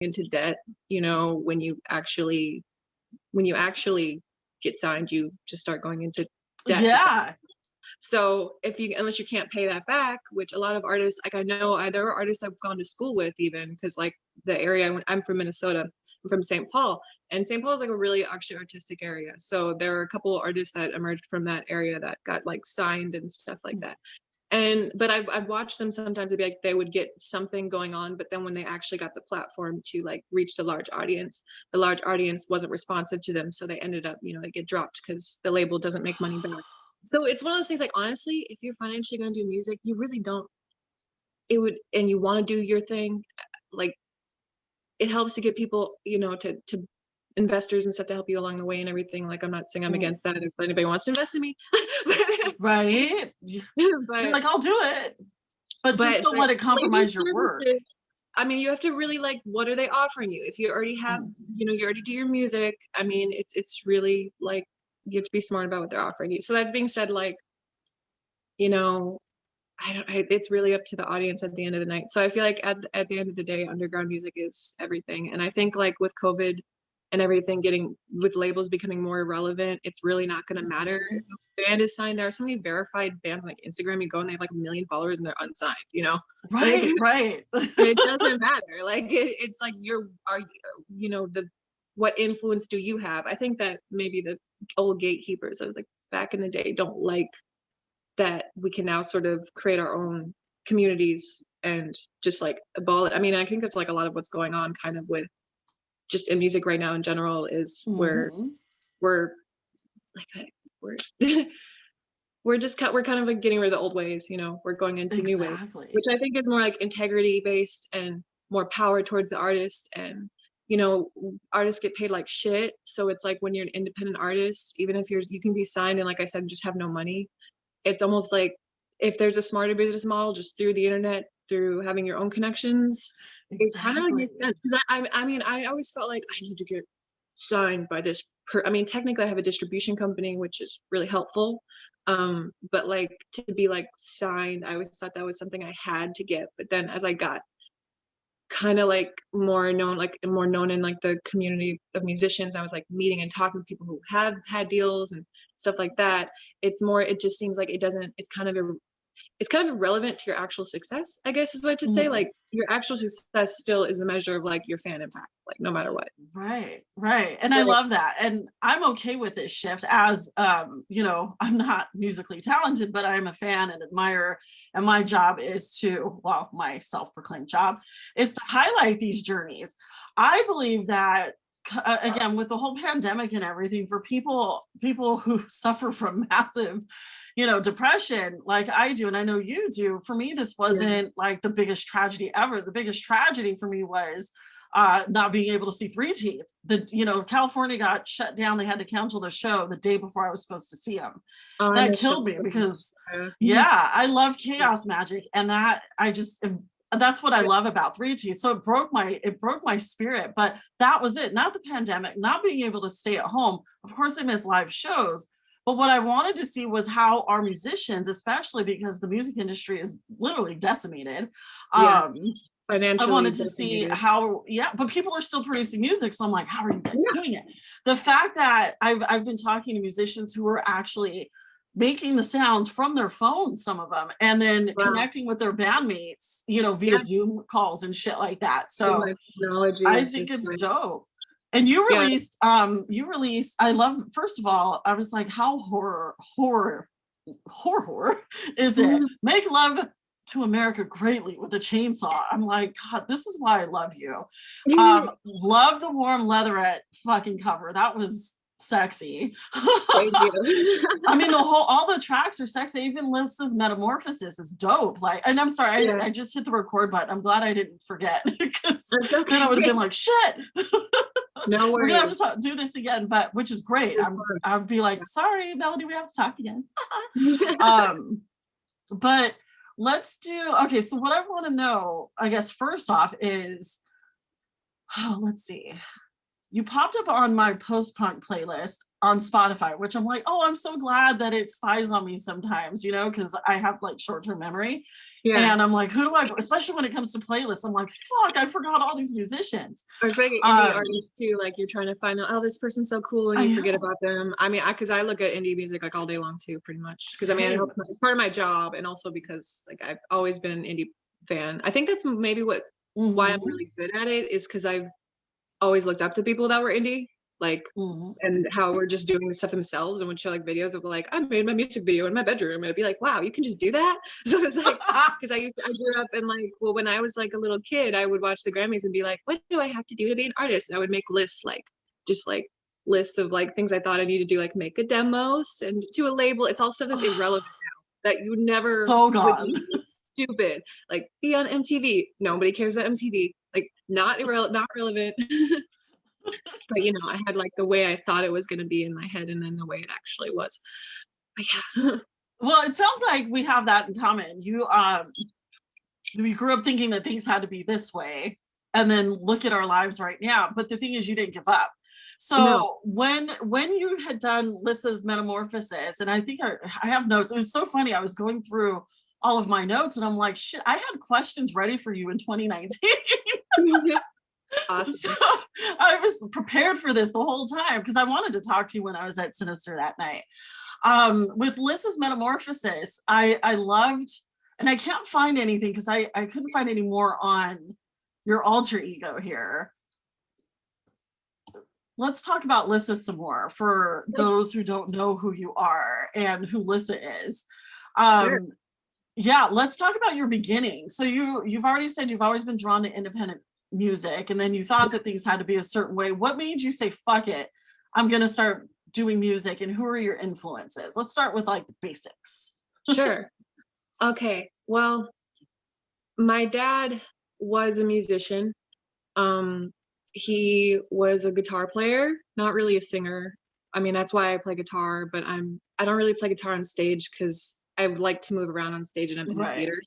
into debt, when you actually get signed, you just start going into debt. Yeah. So unless you can't pay that back, which a lot of artists, like I know, there are artists I've gone to school with even, because like the area I'm from Minnesota, I'm from St. Paul, and St. Paul is like a really actually artistic area. So there are a couple of artists that emerged from that area that got like signed and stuff like that. But I've watched them sometimes. It'd be like they would get something going on, but then when they actually got the platform to like reach the large audience wasn't responsive to them, so they ended up, they get dropped because the label doesn't make money back. So it's one of those things, like, honestly, if you're financially going to do music, you really don't, and you want to do your thing, like, it helps to get people, to investors and stuff to help you along the way and everything. Like, I'm not saying I'm against that if anybody wants to invest in me. Right. You're like, I'll do it, but just don't let it compromise your work. I mean, you have to really, like, what are they offering you? If you already have, you already do your music, I mean, it's really like, you have to be smart about what they're offering you. So that's being said, like, it's really up to the audience at the end of the night. So I feel like at the end of the day, underground music is everything. And I think, like, with COVID and everything, with labels becoming more irrelevant, it's really not going to matter if a band is signed. There are so many verified bands like Instagram. You go and they have like 1 million followers and they're unsigned. Right, like, right. it doesn't matter. Like, it's like what influence do you have? I think that maybe the old gatekeepers of, like, back in the day don't like that we can now sort of create our own communities and just like abolish. I mean, I think that's like a lot of what's going on kind of with just in music right now in general is where we're like, we're kind of like getting rid of the old ways, we're going into new ways, which I think is more like integrity based and more power towards the artist. And artists get paid like shit, so it's like when you're an independent artist, even if you can be signed and, like I said, just have no money, it's almost like if there's a smarter business model just through the internet, through having your own connections, it kind of like makes sense. Because I mean, I always felt like I need to get signed by this. I mean, technically, I have a distribution company, which is really helpful. But like to be like signed, I always thought that was something I had to get. But then as I got kind of like more known in like the community of musicians, I was like meeting and talking to people who have had deals and stuff like that. It just seems like it's kind of irrelevant to your actual success, I guess is what to say. Like, your actual success still is the measure of like your fan impact, like no matter what. Right. And I love that. And I'm okay with this shift as, I'm not musically talented, but I'm a fan and admirer. And my job is my self-proclaimed job is to highlight these journeys. I believe that, again, with the whole pandemic and everything, for people who suffer from massive depression like I do, and I know you do, for me this wasn't like the biggest tragedy ever. The biggest tragedy for me was not being able to see Three Teeth. California got shut down. They had to cancel the show the day before I was supposed to see them. That killed me because I love chaos magic, and that's what I love about Three Teeth. So it broke my spirit, but that was it. Not the pandemic, not being able to stay at home. Of course I miss live shows, but what I wanted to see was how our musicians, especially because the music industry is literally decimated. Financially, I wanted to see how, but people are still producing music. So I'm like, how are you guys doing it? The fact that I've been talking to musicians who are actually making the sounds from their phones, some of them, and then connecting with their bandmates, via Zoom calls and shit like that. So I think it's dope. And you released, I love, first of all, I was like, how horror is it? Make love to America greatly with a chainsaw. I'm like, God, this is why I love you. Love the warm leatherette fucking cover. That was sexy. Thank you. I mean, all the tracks are sexy. Even Liz's Metamorphosis is dope. Like, and I'm sorry, I just hit the record button. I'm glad I didn't forget, because then I would have been like, shit. No worries. We're gonna have to do this again, but which is great. I'd be like, sorry, Melody, we have to talk again. But let's do, okay, so what I want to know, I guess, first off is, let's see. you popped up on my post-punk playlist on Spotify, which I'm like, oh, I'm so glad that it spies on me sometimes, you know, because I have like short-term memory. Yeah. And I'm like, who do I, especially when it comes to playlists, I'm like, fuck, I forgot all these musicians. Or it's like indie artists too, like you're trying to find out, oh, this person's so cool, and you forget about them. I mean, because I look at indie music like all day long too, pretty much. Because I mean, it helps it's part of my job, and also because like I've always been an indie fan. I think that's maybe why I'm really good at it, is because I've always looked up to people that were indie, like, and how we're just doing the stuff themselves, and would show like videos of like, I made my music video in my bedroom, and I'd be like, wow, you can just do that. So it's like, because I grew up in like, well, when I was like a little kid, I would watch the Grammys and be like, what do I have to do to be an artist? And I would make lists, like just like lists of like things I thought I needed to do, like make a demo, send it to a label. It's all stuff that's irrelevant now, that you never stupid, like be on MTV. Nobody cares about MTV. Like not relevant. But you know, I had like the way I thought it was going to be in my head, and then the way it actually was. But yeah. Well, it sounds like we have that in common. We grew up thinking that things had to be this way, and then look at our lives right now. But the thing is, you didn't give up. So when you had done Lissa's Metamorphosis, and I think I have notes. It was so funny. I was going through all of my notes, and I'm like, shit, I had questions ready for you in 2019. Awesome. So I was prepared for this the whole time because I wanted to talk to you when I was at Sinister that night. With Lissa's Metamorphosis, I loved, and I can't find anything because I couldn't find any more on your alter ego here. Let's talk about Lissa some more for those who don't know who you are and who Lissa is. Sure. Yeah, let's talk about your beginning. So you've already said you've always been drawn to independent music, and then you thought that things had to be a certain way. What made you say, fuck it, I'm going to start doing music, and who are your influences? Let's start with like the basics. Sure. Okay. Well, my dad was a musician. He was a guitar player, not really a singer. I mean, that's why I play guitar, but I don't really play guitar on stage because I like to move around on stage, and I'm in the theater.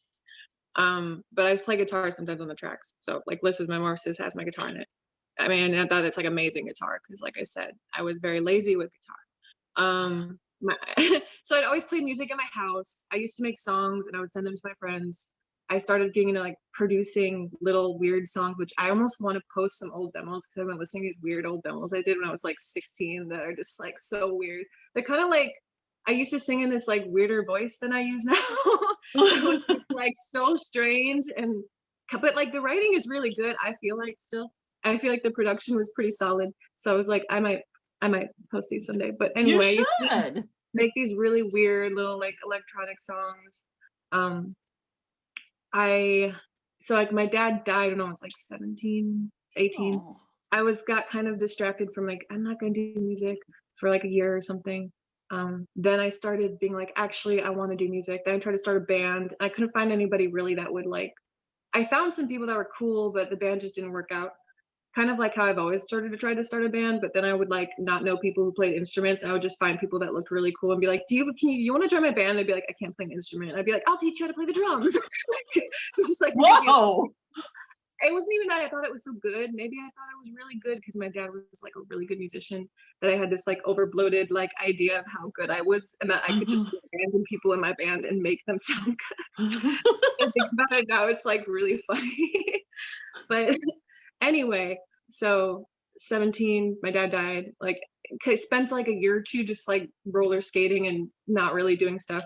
But I play guitar sometimes on the tracks. So like Lissa's Metamorphosis has my guitar in it. I mean, I thought it's like amazing guitar because, like I said, I was very lazy with guitar. So I'd always play music in my house. I used to make songs and I would send them to my friends. I started getting into like producing little weird songs, which I almost want to post some old demos because I've been listening to these weird old demos I did when I was like 16 that are just like so weird. They're kind of like, I used to sing in this like weirder voice than I use now. So it's like so strange, but like the writing is really good. I feel like the production was pretty solid. So I was like, I might post these someday. But anyway, you should make these really weird little like electronic songs. So like my dad died when I was like 17, 18. Oh. I got kind of distracted from like, I'm not going to do music for like a year or something. Then I started being like, actually, I want to do music. Then I tried to start a band. I couldn't find anybody really that would like, I found some people that were cool, but the band just didn't work out. Kind of like how I've always try to start a band, but then I would like not know people who played instruments. And I would just find people that looked really cool and be like, you want to join my band? They'd be like, I can't play an instrument. I'd be like, I'll teach you how to play the drums. It's just like, whoa. It wasn't even that I thought it was so good. Maybe I thought it was really good because my dad was like a really good musician, that I had this like over bloated like idea of how good I was, and that I could just get random people in my band and make them sound good. And think about it now, it's like really funny. But anyway, so 17, my dad died. Like I spent like a year or two just like roller skating and not really doing stuff.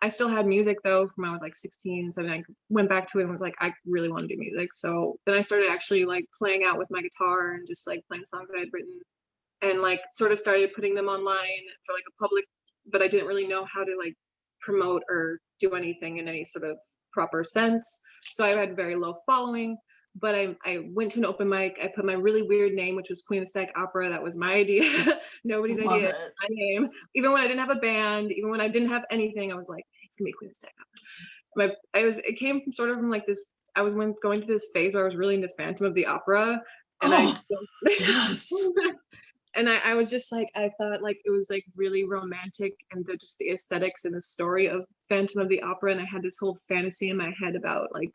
I still had music though from when I was like 16, so I went back to it and was like, I really want to do music. So then I started actually like playing out with my guitar and just like playing songs that I had written, and like sort of started putting them online for like a public, but I didn't really know how to like promote or do anything in any sort of proper sense. So I had very low following. But I went to an open mic. I put my really weird name, which was Queen of Stack Opera. That was my idea. Nobody's idea. It's my name. Even when I didn't have a band, even when I didn't have anything, I was like, it's gonna be Queen of Stack Opera. It came from sort of from like this. I was going through this phase where I was really into Phantom of the Opera, and yes. And I was just like, I thought like it was like really romantic, and just the aesthetics and the story of Phantom of the Opera, and I had this whole fantasy in my head about like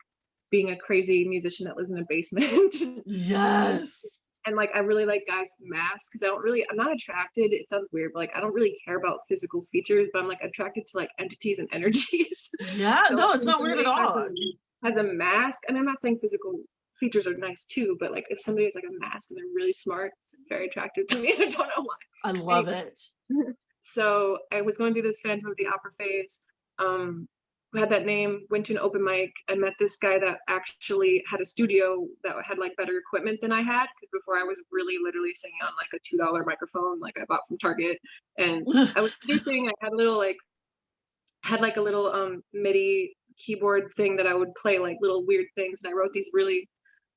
being a crazy musician that lives in a basement. Yes. And like I really like guys with masks because I'm not attracted, it sounds weird, but like I don't really care about physical features, but I'm like attracted to like entities and energies. Yeah, So like no, it's when not weird at somebody all. has a mask, and I'm not saying physical features are nice too, but like if somebody has like a mask and they're really smart, it's very attractive to me. I don't know why. I love Anyway, it. so I was going through this Phantom of the Opera phase. Who had that name, went to an open mic and met this guy that actually had a studio that had like better equipment than I had. Because before I was really literally singing on like a $2 microphone, like I bought from Target. And I was producing, I had a little like, had like a little MIDI keyboard thing that I would play like little weird things. And I wrote these really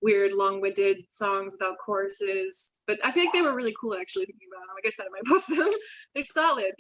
weird, long-winded songs without choruses. But I feel like they were really cool actually thinking about them. I guess I might post them. They're solid.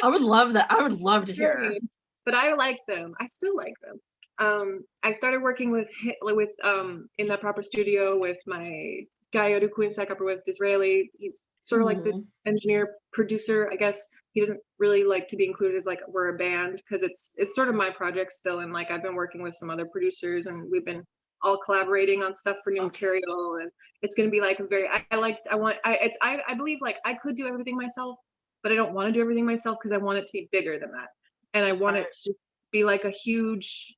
I would love that. I would love to hear. But I liked them. I still like them. I started working with in the proper studio with my guy who Queen Second with Disraeli. He's sort of like the engineer producer. I guess he doesn't really like to be included as like we're a band because it's sort of my project still, and like I've been working with some other producers and we've been all collaborating on stuff for new material, and it's going to be like a very I believe like I could do everything myself, but I don't want to do everything myself because I want it to be bigger than that, and I want it to be like a huge.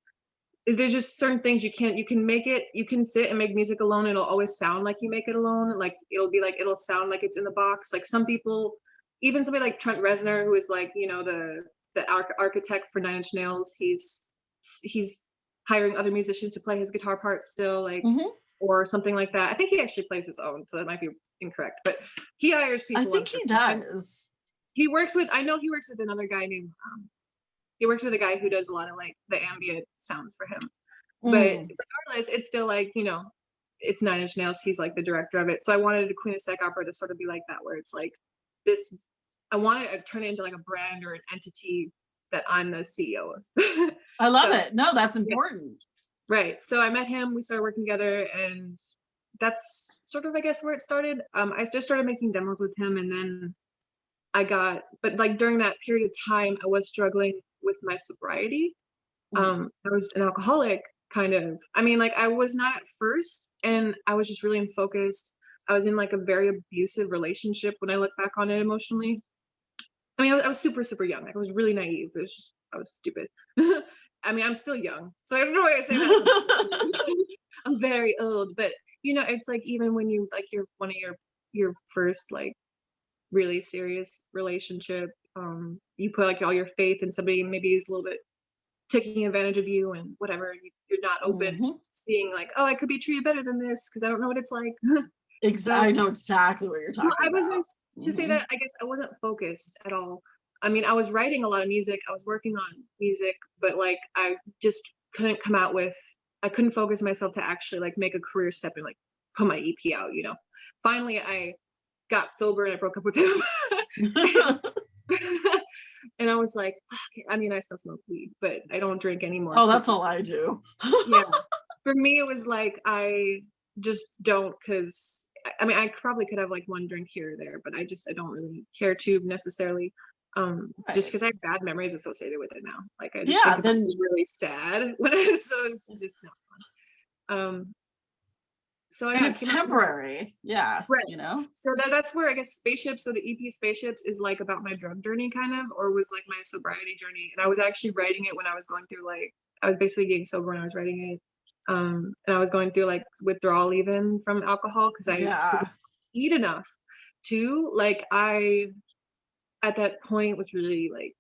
There's just certain things you can make it, you can sit and make music alone, it'll always sound like you make it alone, like it'll sound like it's in the box. Like some people, even somebody like Trent Reznor, who is like, you know, the architect for Nine Inch Nails, he's hiring other musicians to play his guitar parts still, like or something like that. I think he actually plays his own, so that might be incorrect, but he hires people. I think he does. I know he works with another guy named he works with a guy who does a lot of like the ambient sounds for him. But regardless, it's still like, you know, it's Nine Inch Nails. He's like the director of it. So I wanted a Queen of Sec opera to sort of be like that, where it's like this, I wanted to turn it into like a brand or an entity that I'm the CEO of. I love it. No, that's important. Yeah. Right. So I met him, we started working together, and that's sort of, I guess, where it started. I just started making demos with him, and then but like during that period of time, I was struggling with my sobriety. I was an alcoholic, kind of. I mean, like I was not at first, and I was just really unfocused. I was in like a very abusive relationship when I look back on it emotionally. I mean, I was super, super young. Like I was really naive. I was stupid. I mean, I'm still young, so I don't know why I say that. I'm very old, but you know, it's like even when you like you're one of your first like really serious relationship, you put like all your faith in somebody, maybe is a little bit taking advantage of you and whatever, you're not open to seeing like, oh, I could be treated better than this because I don't know what it's like. I know exactly what you're talking about. I was to say that I guess I wasn't focused at all. I mean, I was writing a lot of music, I was working on music, but like I just couldn't I couldn't focus myself to actually like make a career step and like put my EP out, you know. Finally I got sober and I broke up with him. And I was like, I mean, I still smoke weed, but I don't drink anymore. Oh, that's all I do. Yeah. For me, it was like, I just don't, because I mean, I probably could have like one drink here or there, but I don't really care to necessarily. Just because I have bad memories associated with it now. Like I just think it's really sad when so it's just not fun. So and it's temporary. Yeah. Right. You know? So that's where I guess Spaceships, so the EP Spaceships is like about my drug journey kind of, or was like my sobriety journey. And I was actually writing it when I was going through like, I was basically getting sober when I was writing it. And I was going through like withdrawal even from alcohol because I didn't eat enough too. Like at that point was really like,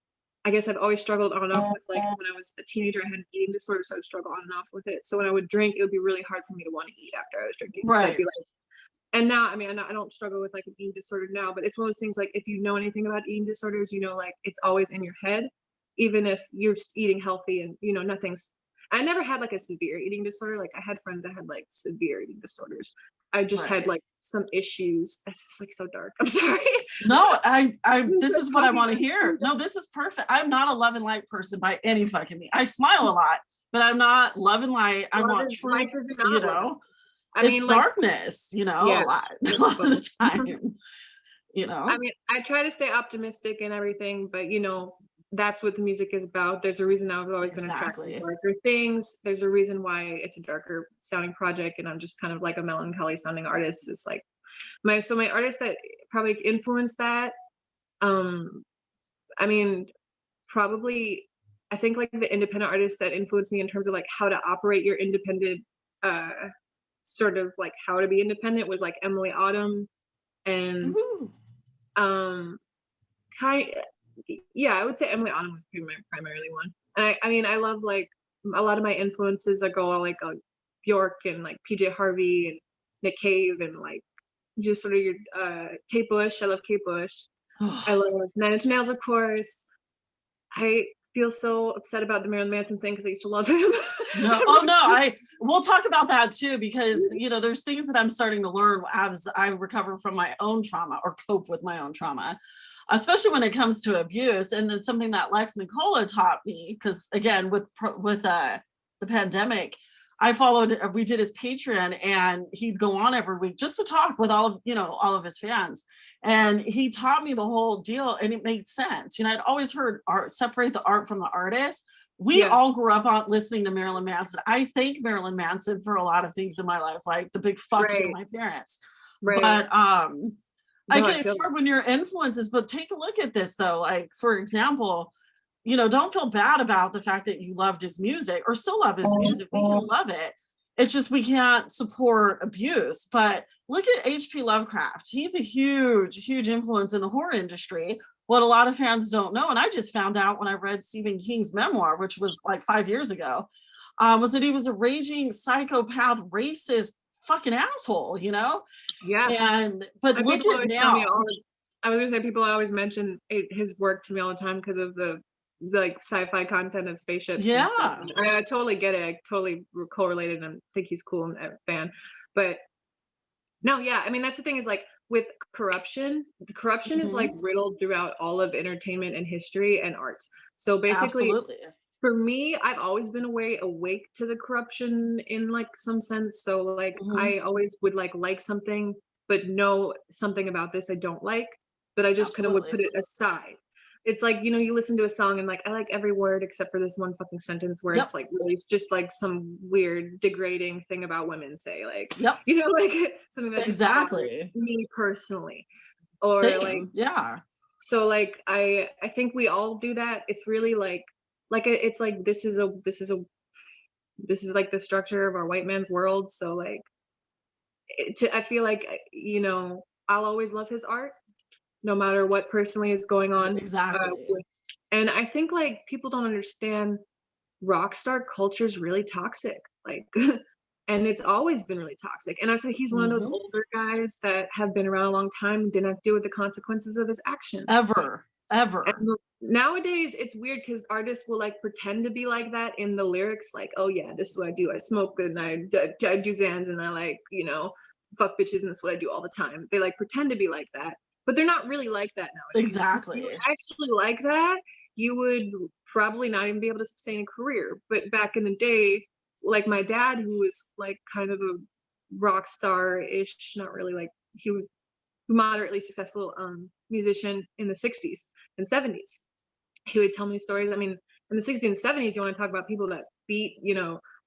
I guess I've always struggled on and off with like when I was a teenager, I had an eating disorder, so I would struggle on and off with it. So when I would drink, it would be really hard for me to want to eat after I was drinking. Right. So I'd be like, and now, I mean, I don't struggle with like an eating disorder now, but it's one of those things like if you know anything about eating disorders, you know, like it's always in your head, even if you're eating healthy and you know I never had like a severe eating disorder. Like I had friends that had like severe eating disorders. I just had like some issues. This is like so dark. I'm sorry. No, this is what I want to hear. No, this is perfect. I'm not a love and light person by any fucking means. I smile a lot, but I'm not love and light. I want truth, you know. I mean, it's like, darkness, you know, a lot of the time. You know. I mean, I try to stay optimistic and everything, but you know, that's what the music is about. There's a reason I've always been attracted to darker things. There's a reason why it's a darker sounding project, and I'm just kind of like a melancholy sounding artist. It's like My artists that probably influenced that, I mean, probably, I think like the independent artists that influenced me in terms of like how to operate your independent, uh, sort of like how to be independent was like Emily Autumn and Woohoo. um kind yeah, I would say Emily Autumn was my primarily one. And I mean I love like a lot of my influences that go like Bjork and like PJ Harvey and Nick Cave and like just sort of your Kate Bush. I love Kate Bush. I love Nine Inch Nails, of course. I feel so upset about the Marilyn Manson thing because I used to love him. No, oh no, we'll talk about that too, because there's things that I'm starting to learn as I recover from my own trauma or cope with my own trauma, especially when it comes to abuse. And it's something that Lex Nicola taught me, because again, with the pandemic, we did his Patreon, and he'd go on every week just to talk with all of his fans. And he taught me the whole deal, and it made sense. I'd always heard separate the art from the artist. We all grew up on listening to Marilyn Manson. I thank Marilyn Manson for a lot of things in my life, like the big fuck you to my parents. Right. But it's hard when you're influences, but take a look at this though. Like, for example, don't feel bad about the fact that you loved his music or still love his music. We can love it. It's just we can't support abuse. But look at H.P. Lovecraft. He's a huge, huge influence in the horror industry. What a lot of fans don't know, and I just found out when I read Stephen King's memoir, which was like 5 years ago, was that he was a raging psychopath, racist fucking asshole, Yeah. But look at now. I was gonna say people always mention his work to me all the time because of the like sci-fi content of spaceships. Yeah. And stuff. I totally get it. I totally correlated and think he's cool and a fan. But no, yeah, I mean that's the thing is like with corruption, the corruption is like riddled throughout all of entertainment and history and art. So basically, for me, I've always been awake to the corruption in like some sense. So like I always would like something, but know something about this I don't like, but I just kind of would put it aside. It's like, you listen to a song and like, I like every word except for this one fucking sentence where it's like, really, it's just like some weird degrading thing about women, say like, like something that's exactly me personally, or same. like, yeah. So like, I think we all do that. It's really like it's like, this is like the structure of our white man's world. So like, I feel like, I'll always love his art, no matter what personally is going on. Exactly. And I think like people don't understand rock star culture is really toxic. Like, and it's always been really toxic. And I say he's one of those older guys that have been around a long time and did not deal with the consequences of his actions. Ever. And nowadays it's weird because artists will like pretend to be like that in the lyrics, like, oh yeah, this is what I do. I smoke and I do Zans and I like, fuck bitches and that's what I do all the time. They like pretend to be like that. But they're not really like that nowadays. Exactly. If you actually like that, you would probably not even be able to sustain a career. But back in the day, like my dad, who was like kind of a rock star-ish, not really like, he was a moderately successful musician in the 60s and 70s. He would tell me stories. I mean, in the 60s and 70s, you want to talk about people that beat,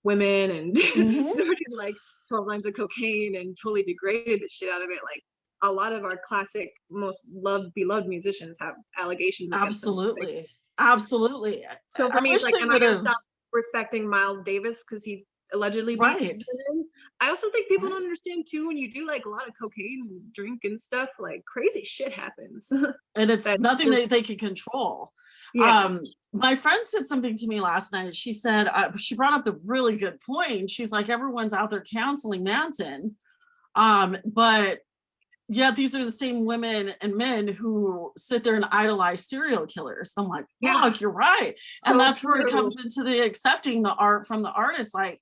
women and snorted like 12 lines of cocaine and totally degraded the shit out of it. Like, a lot of our classic, most beloved musicians have allegations. Absolutely. Absolutely. So for me, it's like, am I going to stop respecting Miles Davis because he allegedly beat women? I also think people don't understand too, when you do like a lot of cocaine and drink and stuff, like crazy shit happens. And it's nothing that they can control. Yeah. My friend said something to me last night. She said, she brought up the really good point. She's like, everyone's out there counseling Manson. But yet these are the same women and men who sit there and idolize serial killers. I'm like, fuck, you're right. So and that's where it comes into the accepting the art from the artist. Like,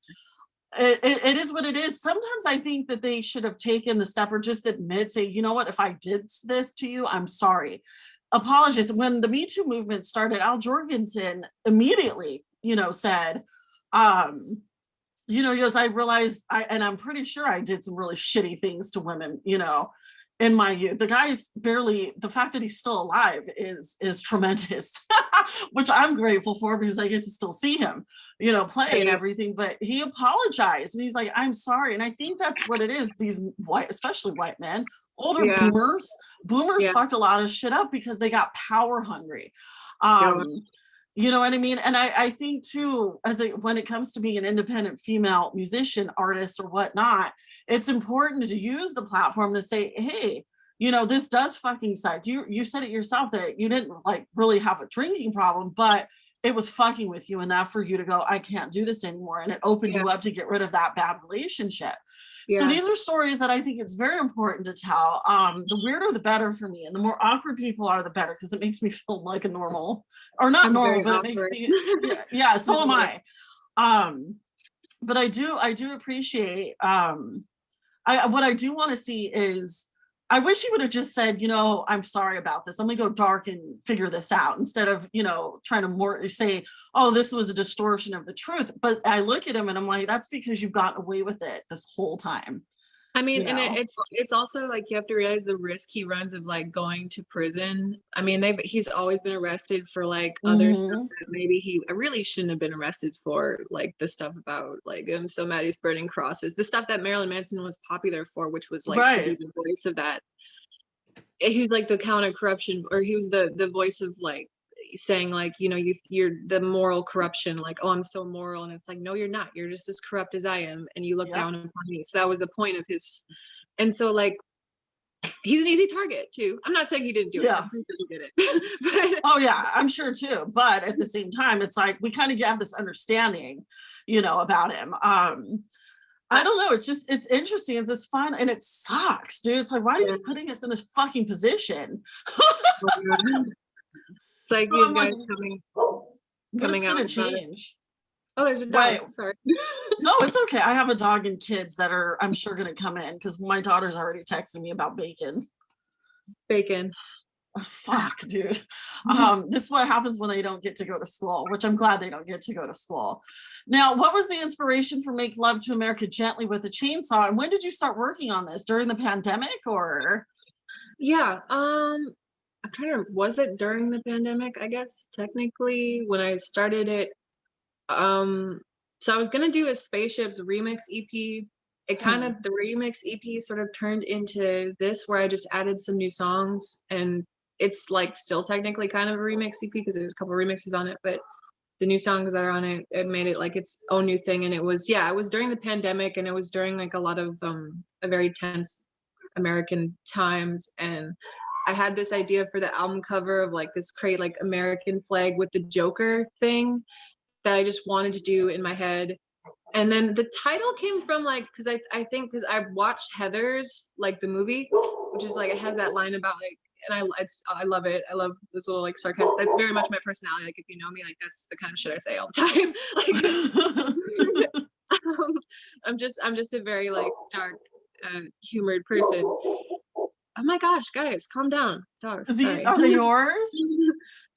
it is what it is. Sometimes I think that they should have taken the step or just admit, say, you know what, if I did this to you, I'm sorry. Apologize. When the Me Too movement started, Al Jorgensen immediately, said, because I realized and I'm pretty sure I did some really shitty things to women, in my youth. The guy's barely, the fact that he's still alive is tremendous, which I'm grateful for because I get to still see him, you know, play and everything. But he apologized and he's like, I'm sorry. And I think that's what it is. These white, especially white men, older boomers fucked a lot of shit up because they got power hungry. You know what I mean? And I think too, when it comes to being an independent female musician, artist, or whatnot, it's important to use the platform to say, hey, you know, this does fucking suck. You said it yourself that you didn't like really have a drinking problem, but it was fucking with you enough for you to go, I can't do this anymore. And it opened you up to get rid of that bad relationship. So these are stories that I think it's very important to tell. The weirder, the better for me. And the more awkward people are, the better, because it makes me feel like a normal, or not normal, but it makes me, so am I. But I do appreciate, what I do want to see is, I wish he would have just said, you know, I'm sorry about this. I'm gonna go dark and figure this out, instead of, you know, trying to more say, oh, this was a distortion of the truth. But I look at him and I'm like, that's because you've gotten away with it this whole time. I mean, and it's also like you have to realize the risk he runs of like going to prison. I mean, he's always been arrested for like other stuff that maybe he really shouldn't have been arrested for, like the stuff about like I'm so mad he's burning crosses, the stuff that Marilyn Manson was popular for, which was like to be the voice of that. He's like the counter corruption, or he was the voice of like saying like, you know, you're the moral corruption, like, oh, I'm so moral, and it's like, no, you're not, you're just as corrupt as I am, and you look down upon me. So that was the point of his. And so like he's an easy target too. I'm not saying he didn't do it, I'm pretty sure he did it. Oh yeah, I'm sure too, but at the same time it's like we kind of have this understanding, you know, about him. I don't know, it's interesting, it's just fun, and it sucks, dude. It's like, why are you putting us in this fucking position? It's like these guys coming out. Change. Oh, there's a dog. Sorry. No, it's okay. I have a dog and kids that are, I'm sure, going to come in because my daughter's already texting me about bacon. Oh, fuck, dude. This is what happens when they don't get to go to school, which I'm glad they don't get to go to school. Now, what was the inspiration for Make Love to America Gently with a Chainsaw? And when did you start working on this? During the pandemic, or? Yeah. I'm trying to, was it during the pandemic? I guess technically when I started it. So I was gonna do a Spaceships remix EP. It kind of, the remix EP sort of turned into this, where I just added some new songs, and it's like still technically kind of a remix EP because there's a couple remixes on it, but the new songs that are on it, it made it like its own new thing. And it was during the pandemic, and it was during like a lot of a very tense American times, and I had this idea for the album cover of like this like American flag with the Joker thing that I just wanted to do in my head. And then the title came from like, because I think because I've watched Heathers, like the movie, which is like, it has that line about like, and I love it. I love this little like sarcasm. That's very much my personality. Like if you know me, like that's the kind of shit I say all the time. Like I'm just a very like dark, humored person. Oh my gosh, guys, calm down. Dogs. Are they yours?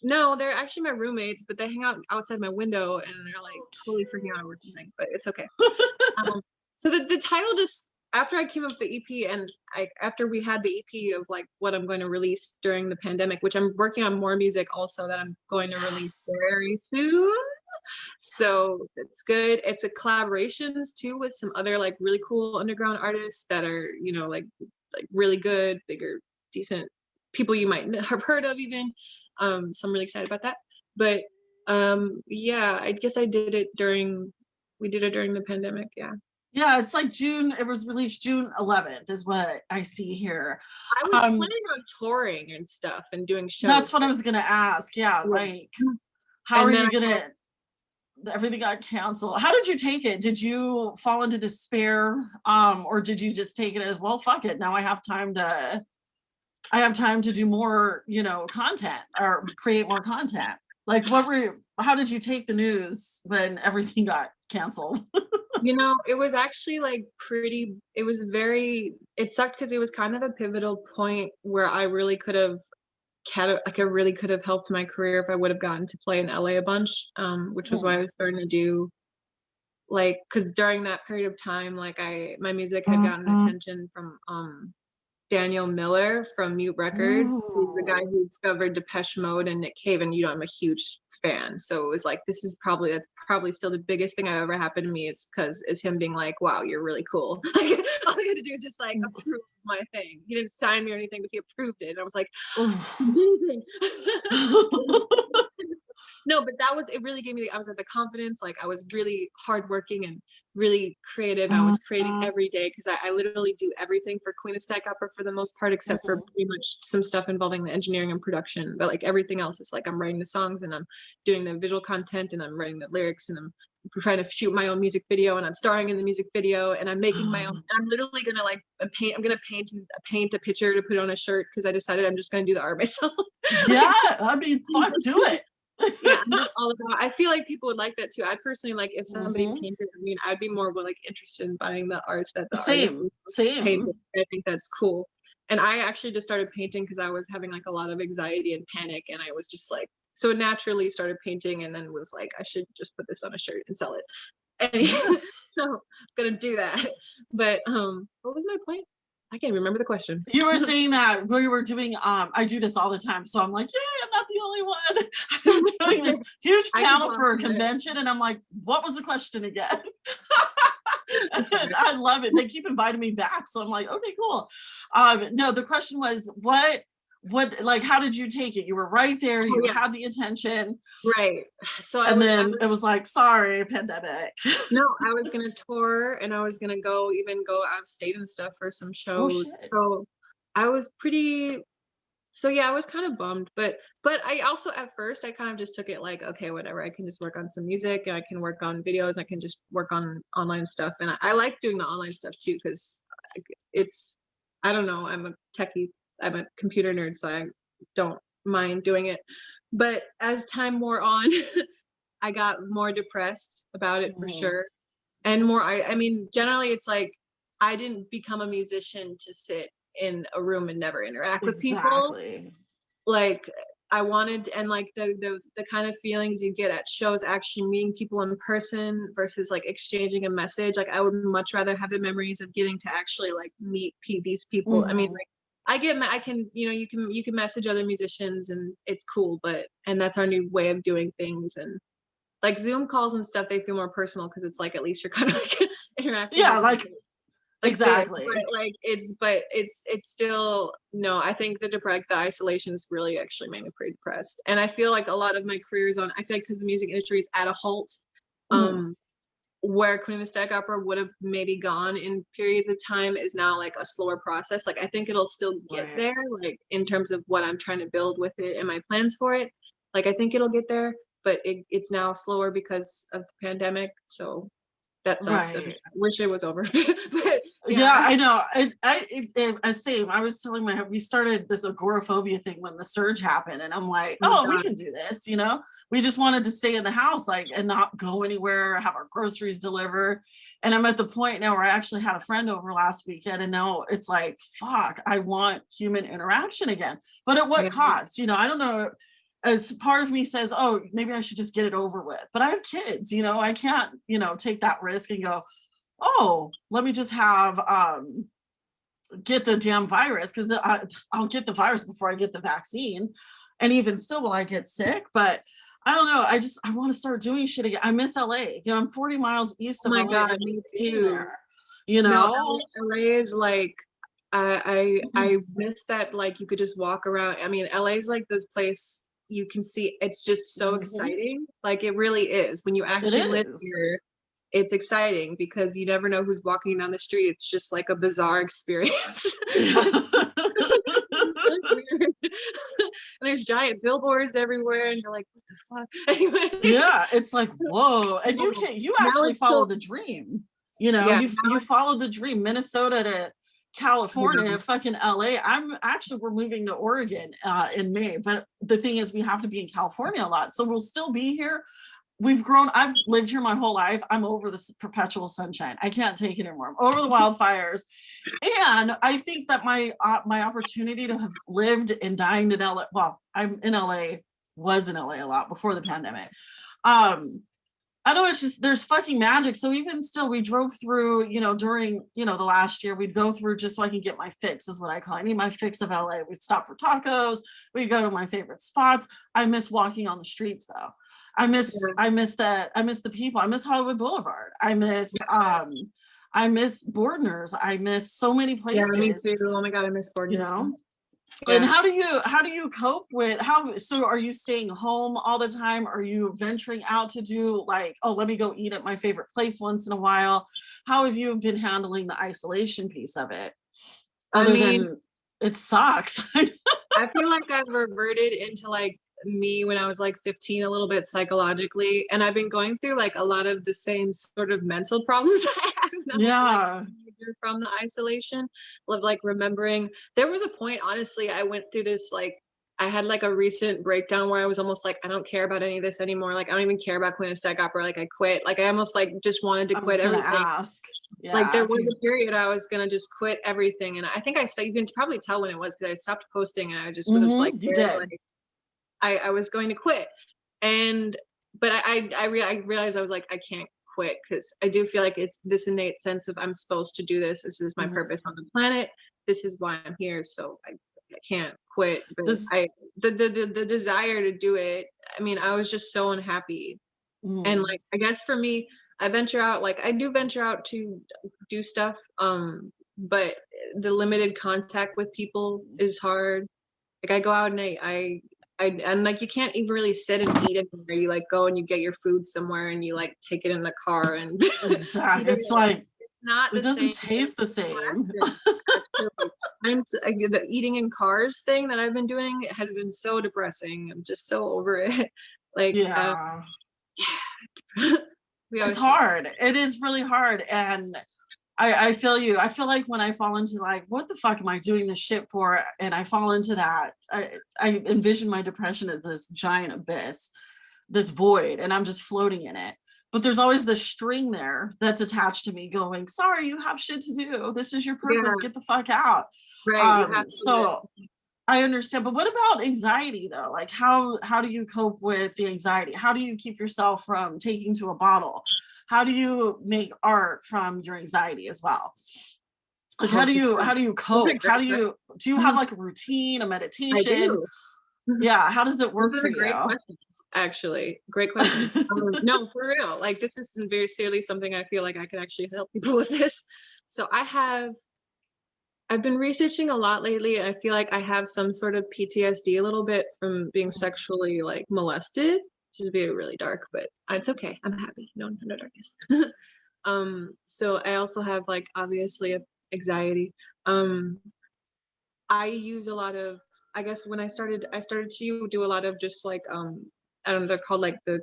No, they're actually my roommates, but they hang out outside my window and they're like totally freaking out or something, but it's okay. So the title just, after I came up with the EP and after we had the EP of like what I'm going to release during the pandemic, which I'm working on more music also that I'm going to release very soon. So it's good. It's a collaborations too with some other like really cool underground artists that are, you know, like really good, bigger, decent people you might have heard of even. So I'm really excited about that. But yeah, I guess we did it during the pandemic. Yeah, it's like June. It was released June 11th is what I see here. I was planning on touring and stuff and doing shows. That's what I was gonna ask. Yeah, like how are you gonna? Everything got canceled. How did you take it? Did you fall into despair, or did you just take it as, well, fuck it, now I have time to do more, you know, content or create more content? Like how did you take the news when everything got canceled? You know, it was actually like it sucked because it was kind of a pivotal point where I really could have helped my career if I would have gotten to play in LA a bunch, which was why I was starting to do because during that period of time, like my music had gotten attention from Daniel Miller from Mute Records. He's the guy Ooh. who discovered Depeche Mode and Nick Cave, and I'm a huge fan. So it was like, that's probably still the biggest thing that ever happened to me is him being like, wow, you're really cool. Like, all he had to do is just like approve my thing. He didn't sign me or anything, but he approved it. And I was like, it's amazing. No, but it really gave me, I was at the confidence, like I was really hardworking and really creative. I was creating every day because I literally do everything for Queen of Stack Opera for the most part, except for pretty much some stuff involving the engineering and production. But like everything else is like I'm writing the songs and I'm doing the visual content and I'm writing the lyrics and I'm trying to shoot my own music video and I'm starring in the music video and I'm making my own. I'm literally gonna like paint. I'm gonna paint a picture to put on a shirt because I decided I'm just gonna do the art myself. Yeah, I mean, fuck, do it. Yeah, I'm just all about. I feel like people would like that too. I personally like if somebody painted. I mean, I'd be more like interested in buying the art that the artist painted. I think that's cool. And I actually just started painting because I was having like a lot of anxiety and panic, and I was just like so naturally started painting, and then was like I should just put this on a shirt and sell it. And so I'm gonna do that. But what was my point? I can't remember the question. You were saying that we were doing, I do this all the time. So I'm like, yeah, I'm not the only one. I'm doing this huge panel for a convention. And I'm like, what was the question again? I love it. They keep inviting me back. So I'm like, okay, cool. No, the question was, like, how did you take it? You were right there. You had the attention. Right. So it was like, sorry, pandemic. No, I was going to tour and I was going to go out of state and stuff for some shows. So I was I was kind of bummed, but I also, at first I kind of just took it like, okay, whatever, I can just work on some music and I can work on videos. I can just work on online stuff. And I like doing the online stuff too, because I don't know, I'm a techie. I'm a computer nerd, so I don't mind doing it. But as time wore on, I got more depressed about it for sure. And more, I mean, generally it's like, I didn't become a musician to sit in a room and never interact with people. Like I wanted, and like the kind of feelings you get at shows, actually meeting people in person versus like exchanging a message. Like I would much rather have the memories of getting to actually like meet these people. I mean, like, I can, you can message other musicians and it's cool, and that's our new way of doing things. And like Zoom calls and stuff, they feel more personal because it's like, at least you're kind of like interacting. Yeah, like exactly. But it's still, no, I think the isolation's really actually made me pretty depressed. And I feel like a lot of my career I feel like because the music industry is at a halt, where Queen of the Stack Opera would have maybe gone in periods of time is now like a slower process. Like I think it'll still get there, like in terms of what I'm trying to build with it and my plans for it. Like I think it'll get there, but it's now slower because of the pandemic. So that sucks. I wish it was over. But, I know. Same. I was telling we started this agoraphobia thing when the surge happened, and I'm like, we can do this. We just wanted to stay in the house, like, and not go anywhere, have our groceries delivered. And I'm at the point now where I actually had a friend over last weekend, and now it's like, fuck, I want human interaction again. But at what cost? I don't know. As part of me says, oh, maybe I should just get it over with. But I have kids, I can't, take that risk and go, oh, let me just have get the damn virus, because I'll get the virus before I get the vaccine. And even still, will I get sick? But I don't know. I want to start doing shit again. I miss LA. I'm 40 miles east of LA. Oh my God, me too. No, LA is like, I miss that, like, you could just walk around. I mean, LA is like this place you can see, it's just so exciting. Like it really is. When you actually live here, it's exciting because you never know who's walking down the street. It's just like a bizarre experience. There's giant billboards everywhere and you're like, what the fuck? Anyway. Yeah, it's like, whoa. And you actually follow the dream. You follow the dream. Minnesota to California to fucking LA. We're moving to Oregon in May, but the thing is we have to be in California a lot, so we'll still be here. I've lived here my whole life. I'm over this perpetual sunshine. I can't take it anymore. I'm over the wildfires. And I think that my opportunity to have lived and dined in LA, well, I'm in LA, was in LA a lot before the pandemic. I know, it's just there's fucking magic. So even still, we drove through, during, the last year, we'd go through just so I can get my fix, is what I call it. I need my fix of LA. We'd stop for tacos, we'd go to my favorite spots. I miss walking on the streets though. Yeah. I miss that. I miss the people. I miss Hollywood Boulevard. I miss Bordner's. I miss so many Yeah, me places, too. Oh my God, I miss you Borders. know? And Yeah. how do you cope with so are you staying home all the time? Are you venturing out to do like, oh, let me go eat at my favorite place once in a while? How have you been handling the isolation piece of it? I Other mean, than it sucks. I feel like I've reverted into like me when I was like 15 a little bit psychologically, and I've been going through like a lot of the same sort of mental problems I had when I was like a Yeah. teenager from the isolation of like remembering. There was a point, honestly, I went through this like I had like a recent breakdown where I was almost like, I don't care about any of this anymore. Like I don't even care about quitting a stack opera. Like I quit. Like I almost like just wanted to I quit was gonna everything. ask. Like Yeah. there If was you a period I was gonna just quit everything, and I think I you can probably tell when it was because I stopped posting and I just was like you very did. like I was going to quit, and but I realized I was like I can't quit because I do feel like it's this innate sense of I'm supposed to do this. This is my Mhm. purpose on the planet. This is why I'm here. So I can't quit. But Does I the desire to do it. I mean, I was just so unhappy, and mm, like I guess for me, I venture out. Like I do venture out to do stuff. But the limited contact with people is hard. Like I go out and and like you can't even really sit and eat anywhere. You like go and you get your food somewhere and you like take it in the car and eat exactly. it. It's like It's not it the doesn't same taste the same. interaction. Actually, the eating in cars thing that I've been doing has been so depressing. I'm just so over it. Like, Yeah. we It's always keep. hard. It is really hard. And I feel you. I feel like when I fall into like, what the fuck am I doing this shit for? And I fall into that, I envision my depression as this giant abyss, this void, and I'm just floating in it. But there's always this string there that's attached to me going, sorry, you have shit to do. This is your purpose. Yeah, Get the fuck out. right. You have to do this. So I understand. But what about anxiety though? Like how do you cope with the anxiety? How do you keep yourself from taking to a bottle? How do you make art from your anxiety as well? Like Oh, for sure. how do you Those are cope? great Do you have questions. like a routine, a I meditation? do. Yeah, how does it Those work are for the you? great questions, actually. Great questions. No, for real. Like this is very seriously something I feel like I can actually help people with this. So I've been researching a lot lately. I feel like I have some sort of PTSD a little bit from being sexually like molested, which is very really dark, but it's okay. I'm happy. No darkness. So I also have like obviously anxiety. Um, I use a lot of, I guess when I started to do a lot of just like I don't know, they're called like the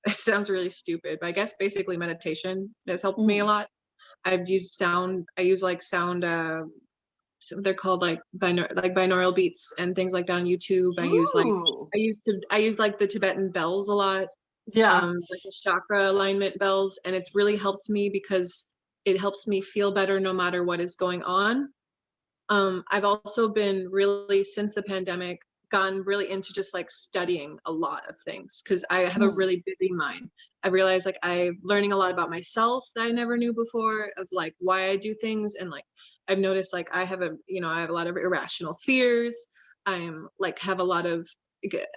it sounds really stupid, but I guess basically meditation has helped me a Mm. lot. I've used sound, I use like sound so they're called like binaural beats and things like that on YouTube. Ooh. I use like the Tibetan bells a lot, Yeah. like the chakra alignment bells, and it's really helped me because it helps me feel better no matter what is going on. I've also been really, since the pandemic, gotten really into just like studying a lot of things because I have a Mm. really busy mind. I realized like I'm learning a lot about myself that I never knew before of like why I do things, and like I've noticed like I have a lot of irrational fears. I'm like have a lot of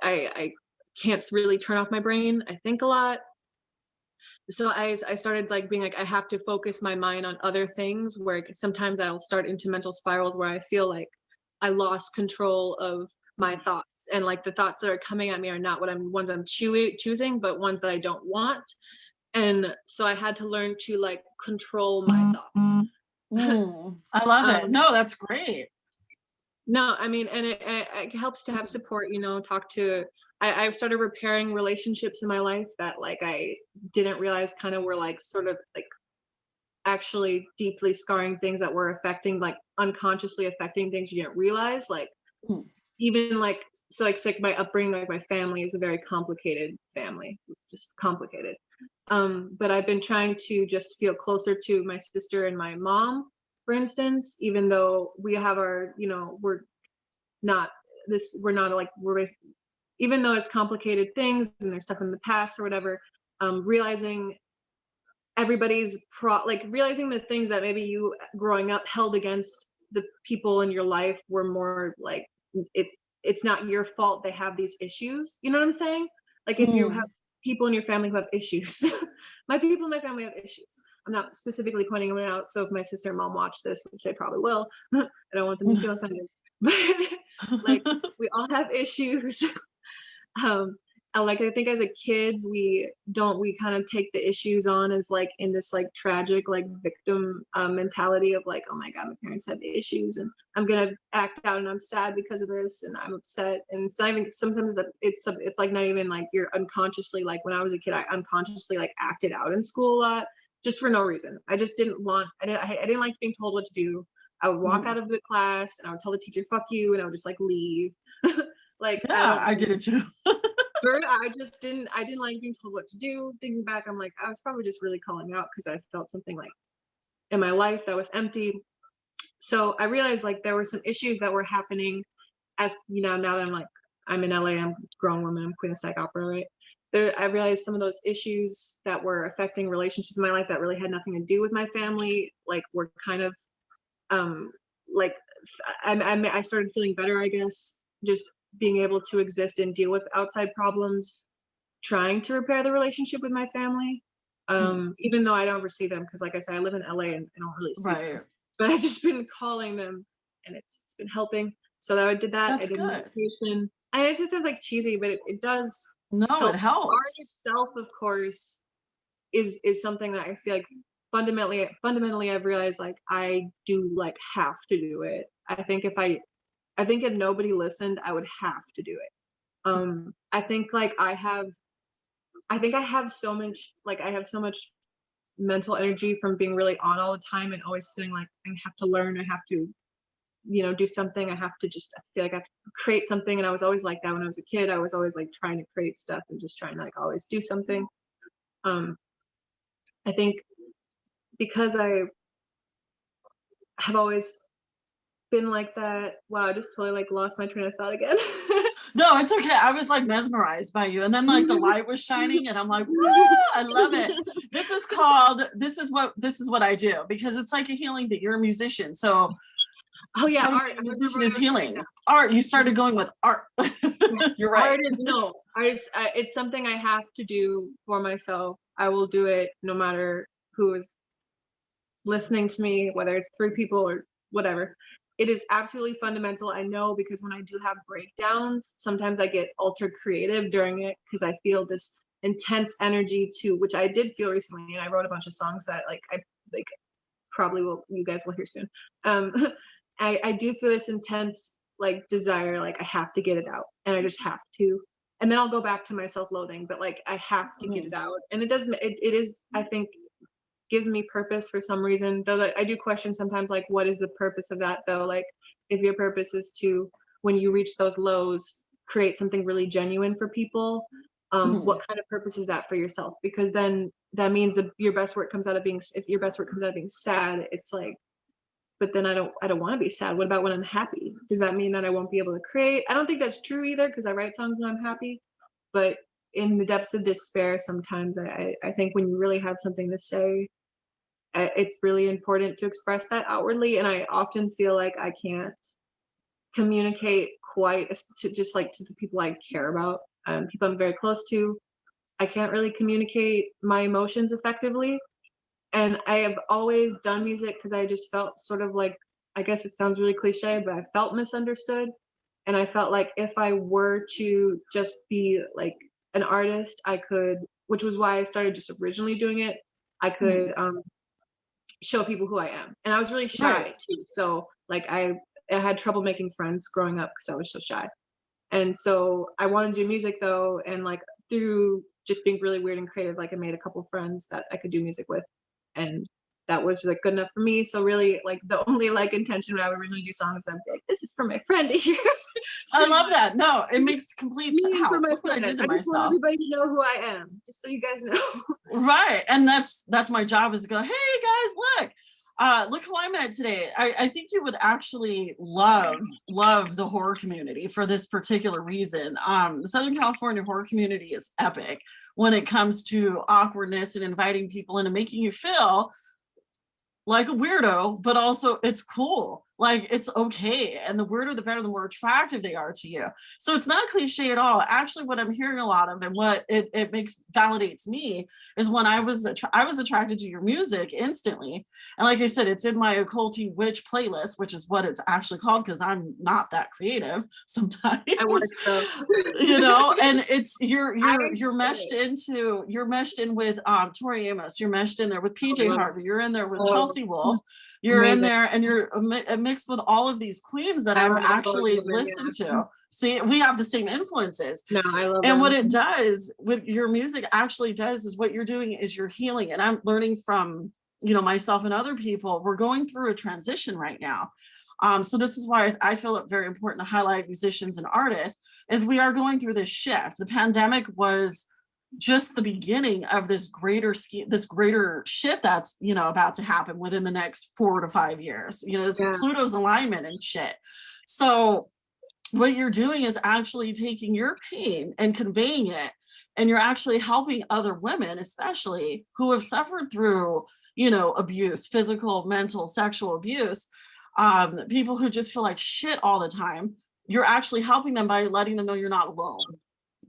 I can't really turn off my brain. I think a lot, so I started like being like I have to focus my mind on other things where sometimes I'll start into mental spirals where I feel like I lost control of my thoughts, and like the thoughts that are coming at me are not what I'm ones I'm choosing, but ones that I don't want. And so I had to learn to like control my thoughts. Mm. I love it. um No, that's great. no, I mean, and it helps to have support, talk to I've started repairing relationships in my life that like I didn't realize kind of were like sort of like actually deeply scarring things that were affecting like unconsciously affecting things you didn't realize, like Mm. even like so like my upbringing, like my family is a very complicated family, just complicated. But I've been trying to just feel closer to my sister and my mom, for instance, even though we have our, not we're not like even though it's complicated things and there's stuff in the past or whatever, realizing realizing the things that maybe you growing up held against the people in your life were more like it's not your fault they have these issues. You know what I'm saying? Like if you have people in your family who have issues, my people in my family have issues. I'm not specifically pointing them out. So if my sister and mom watch this, which they probably will, I don't want them to feel offended. But like we all have issues. Like I think as a kids we kind of take the issues on as like in this like tragic like victim mentality of like, oh my god, my parents have issues and I'm gonna act out and I'm sad because of this and I'm upset, and it's not even sometimes that it's like not even like you're unconsciously, like when I was a kid I unconsciously like acted out in school a lot just for no reason. I just didn't want, I didn't like being told what to do. I would walk out of the class and I would tell the teacher fuck you and I would just like leave. Like yeah, I did it too. I didn't like being told what to do. Thinking back, I'm like, I was probably just really calling out because I felt something like in my life that was empty. So I realized like there were some issues that were happening as, you know, now that I'm in LA, I'm a grown woman, I'm queen of psych opera, right? I realized some of those issues that were affecting relationships in my life that really had nothing to do with my family, like were kind of like I started feeling better, I guess, just being able to exist and deal with outside problems, trying to repair the relationship with my family, even though I don't ever see them because like I said I live in LA and I don't really see them, but I've just been calling them and it's been helping. So I did that. That's I did good. meditation, and it just sounds like cheesy, but it does help. It helps. Art itself, of course, is something that I feel like fundamentally I've realized like I do like have to do it. I think if nobody listened, I would have to do it. I think like I have so much mental energy from being really on all the time and always feeling like I have to learn, I have to, you know, do something. I feel like I have to create something. And I was always like that when I was a kid. I was always like trying to create stuff and just trying to like always do something. I think because I have always been like that. Wow, I just totally like lost my train of thought again. No, it's okay. I was like mesmerized by you. And then like the light was shining and I'm like, woo, I love it. This is what I do, because it's like a healing thing. You're a musician. So oh yeah, art is healing. Art. You started going with art. You're right. It's something I have to do for myself. I will do it no matter who is listening to me, whether it's 3 people or whatever. It is absolutely fundamental. I know, because when I do have breakdowns, sometimes I get ultra creative during it because I feel this intense energy too, which I did feel recently, and I wrote a bunch of songs that I probably will, you guys will hear soon. I do feel this intense like desire, like I have to get it out, and I just have to, and then I'll go back to my self-loathing, but like I have to get it out, and it is, I think, gives me purpose for some reason, though. That I do question sometimes, like what is the purpose of that though? Like if your purpose is to, when you reach those lows, create something really genuine for people, what kind of purpose is that for yourself? Because then that means that your best work comes out of being, if your best work comes out of being sad, it's like, but then I don't want to be sad. What about when I'm happy? Does that mean that I won't be able to create? I don't think that's true either, because I write songs when I'm happy, but in the depths of despair sometimes I think when you really have something to say, it's really important to express that outwardly, and I often feel like I can't communicate quite to just like to the people I care about, people I'm very close to. I can't really communicate my emotions effectively, and I have always done music because I just felt sort of like, I guess it sounds really cliche, but I felt misunderstood, and I felt like if I were to just be like an artist, I could, which was why I started just originally doing it, I could show people who I am. And I was really shy too. So like I had trouble making friends growing up because I was so shy. And so I wanted to do music though, and like through just being really weird and creative, like I made a couple friends that I could do music with, and that was like good enough for me. So really, like the only like intention when I would originally do songs, I'd be like, this is for my friend to hear. I love that. No, it makes complete sense. For my friend. I just want everybody to know who I am, just so you guys know. Right, and that's my job, is to go, hey guys, look, Look who I met today. I think you would actually love the horror community for this particular reason. The Southern California horror community is epic when it comes to awkwardness and inviting people in and making you feel like a weirdo, but also it's cool. Like it's okay. And the weirder, the better, the more attractive they are to you. So it's not cliche at all. Actually, what I'm hearing a lot of and what it validates me is when I was attracted to your music instantly. And like I said, it's in my occulty witch playlist, which is what it's actually called because I'm not that creative sometimes. I work so. You know, and it's you're meshed in with Tori Amos, you're meshed in there with PJ Harvey, you're in there with Chelsea Wolfe, you're in there, and you're mixed with all of these queens that I'm actually listened to. See, we have the same influences. No, I love and them. what it does with your music actually does is what you're doing is you're healing. And I'm learning from, you know, myself and other people. We're going through a transition right now. So this is why I feel it very important to highlight musicians and artists, is we are going through this shift. The pandemic was just the beginning of this greater shift that's, you know, about to happen within the next 4 to 5 years. You know, it's Pluto's alignment and shit. So what you're doing is actually taking your pain and conveying it, and you're actually helping other women, especially who have suffered through, you know, abuse, physical, mental, sexual abuse, people who just feel like shit all the time. You're actually helping them by letting them know you're not alone.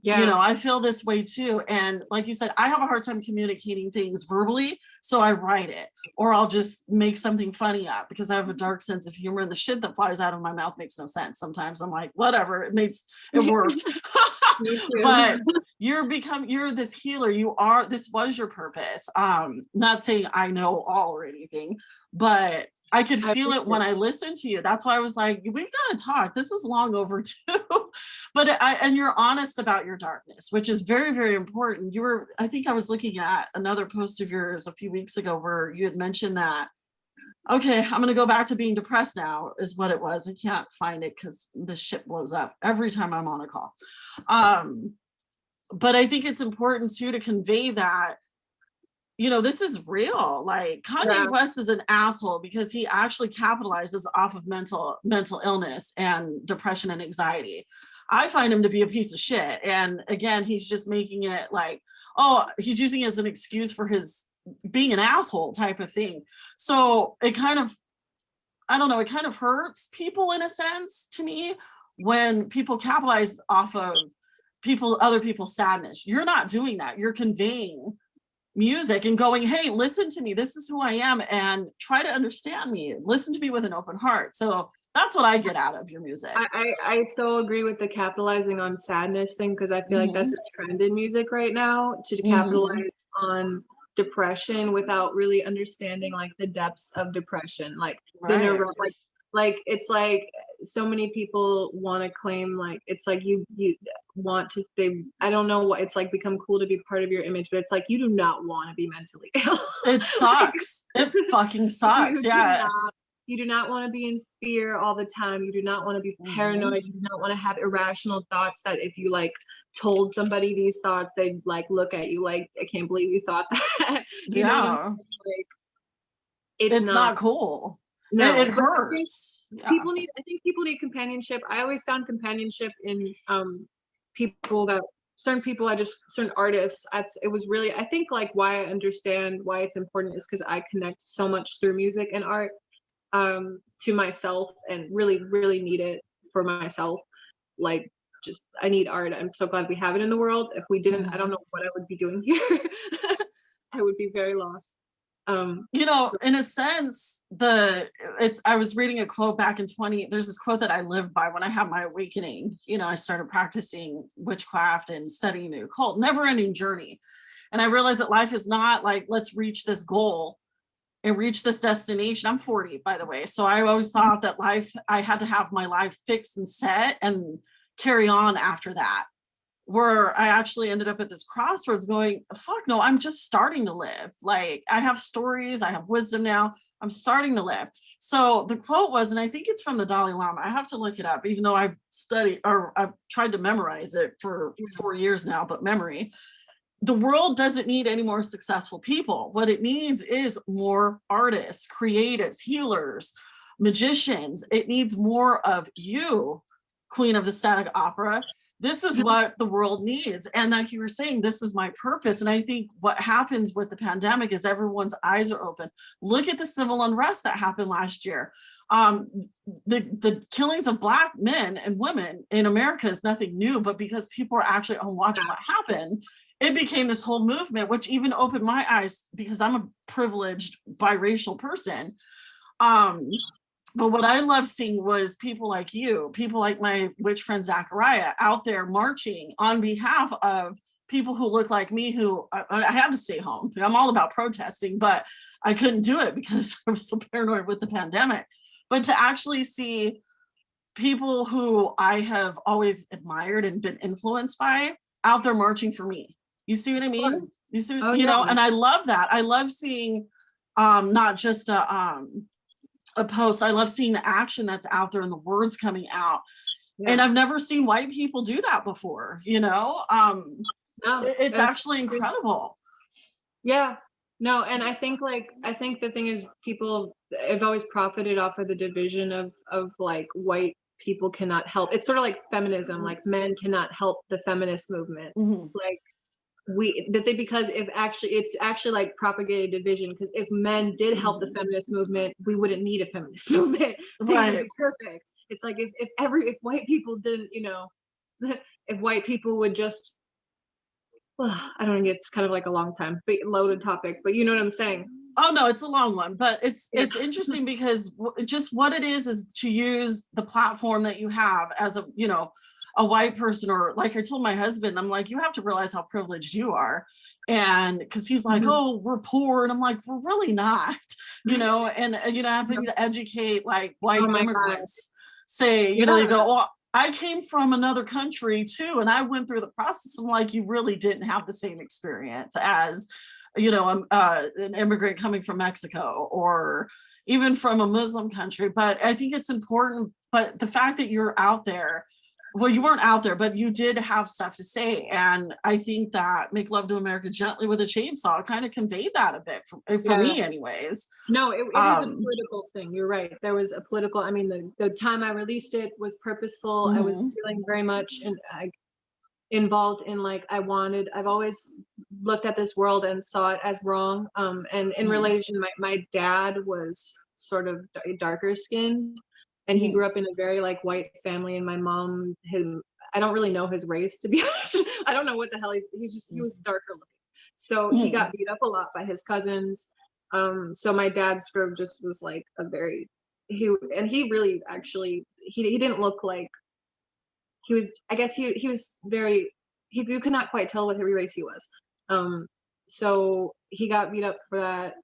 Yeah. You know, I feel this way too. And like you said, I have a hard time communicating things verbally, so I write it, or I'll just make something funny up because I have a dark sense of humor, and the shit that flies out of my mouth makes no sense. Sometimes I'm like, whatever, it worked. But you're this healer. This was your purpose. Not saying I know all or anything, but I could feel it when I listened to you. That's why I was like, we've got to talk. This is long overdue. But and you're honest about your darkness, which is very, very important. I think I was looking at another post of yours a few weeks ago where you had mentioned that, okay, I'm going to go back to being depressed now, is what it was. I can't find it because this shit blows up every time I'm on a call. But I think it's important too to convey that, you know, this is real. Like Kanye West is an asshole because he actually capitalizes off of mental illness and depression and anxiety. I find him to be a piece of shit. And again, he's just making it like, oh, he's using it as an excuse for his being an asshole type of thing. So it kind of, I don't know, it kind of hurts people in a sense to me when people capitalize off of other people's sadness. You're not doing that. You're conveying music and going, hey, listen to me, this is who I am, and try to understand me, listen to me with an open heart. So that's what I get out of your music. I so agree with the capitalizing on sadness thing, because I feel like that's a trend in music right now, to capitalize on depression without really understanding like the depths of depression, like like it's like so many people want to claim like it's like you want to say, I don't know what it's like, become cool to be part of your image, but it's like you do not want to be mentally ill. It sucks. It fucking sucks. You do not want to be in fear all the time. You do not want to be paranoid. You do not want to have irrational thoughts that if you like told somebody these thoughts, they'd like look at you like, I can't believe you thought that. You know what I'm saying? Like, it's not cool. No, it hurts. I think people need companionship. I always found companionship in certain artists. It was really, I think like why I understand why it's important is because I connect so much through music and art to myself, and really, really need it for myself. Like just, I need art. I'm so glad we have it in the world. If we didn't, I don't know what I would be doing here. I would be very lost. You know, in a sense, I was reading a quote back in there's this quote that I lived by when I had my awakening. You know, I started practicing witchcraft and studying the occult, never ending journey. And I realized that life is not like, let's reach this goal and reach this destination. I'm 40, by the way. So I always thought that I had to have my life fixed and set and carry on after that. Where I actually ended up at this crossroads going, fuck no, I'm just starting to live. Like I have stories, I have wisdom now, I'm starting to live. So the quote was, and I think it's from the Dalai Lama, I have to look it up, even though I've tried to memorize it for 4 years now, but memory. the world doesn't need any more successful people. What it needs is more artists, creatives, healers, magicians. It needs more of you, Queen of the Static Opera. This is what the world needs. And like you were saying, this is my purpose. And I think what happens with the pandemic is everyone's eyes are open. Look at the civil unrest that happened last year. The killings of Black men and women in America is nothing new, but because people are actually watching what happened, it became this whole movement, which even opened my eyes because I'm a privileged biracial person. But what I love seeing was people like you, people like my witch friend Zachariah, out there marching on behalf of people who look like me, who I had to stay home. I'm all about protesting, but I couldn't do it because I was so paranoid with the pandemic. But to actually see people who I have always admired and been influenced by out there marching for me. You see what I mean? You see, you know, and I love that. I love seeing not just a post. I love seeing the action that's out there and the words coming out. Yeah. And I've never seen white people do that before, you know? It's actually incredible. Yeah. No, and I think the thing is, people have always profited off of the division of like white people cannot help. It's sort of like feminism, like men cannot help the feminist movement. Like because it's actually like propagated division, because if men did help the feminist movement, we wouldn't need a feminist movement. Things would be perfect. It's like if white people didn't, you know, if white people would just, I don't know, it's kind of like a long time, but loaded topic, but you know what I'm saying? Oh no, it's a long one, but it's interesting because just what it is to use the platform that you have as a, you know, a white person, or like I told my husband, I'm like, you have to realize how privileged you are. And because he's like, oh, we're poor. And I'm like, we're really not, you know, and you know, having to educate like white immigrants say, you know, they go, well, I came from another country too, and I went through the process. I'm like, you really didn't have the same experience as, you know, an immigrant coming from Mexico or even from a Muslim country. But I think it's important. But the fact that you're out there, well, you weren't out there, but you did have stuff to say. And I think that Make Love to America Gently with a Chainsaw kind of conveyed that a bit for me anyways. No, it is a political thing. You're right. There was a political, I mean, the time I released it was purposeful. I was feeling very much involved in like, I've always looked at this world and saw it as wrong. And in relation, my dad was sort of darker skinned. And he grew up in a very like white family, and my mom, I don't really know his race, to be honest. I don't know what the hell he was darker looking. So he got beat up a lot by his cousins. So my dad sort of just was like he really actually, he didn't look like, he was, I guess he was very, you could not quite tell what race he was. So he got beat up for that,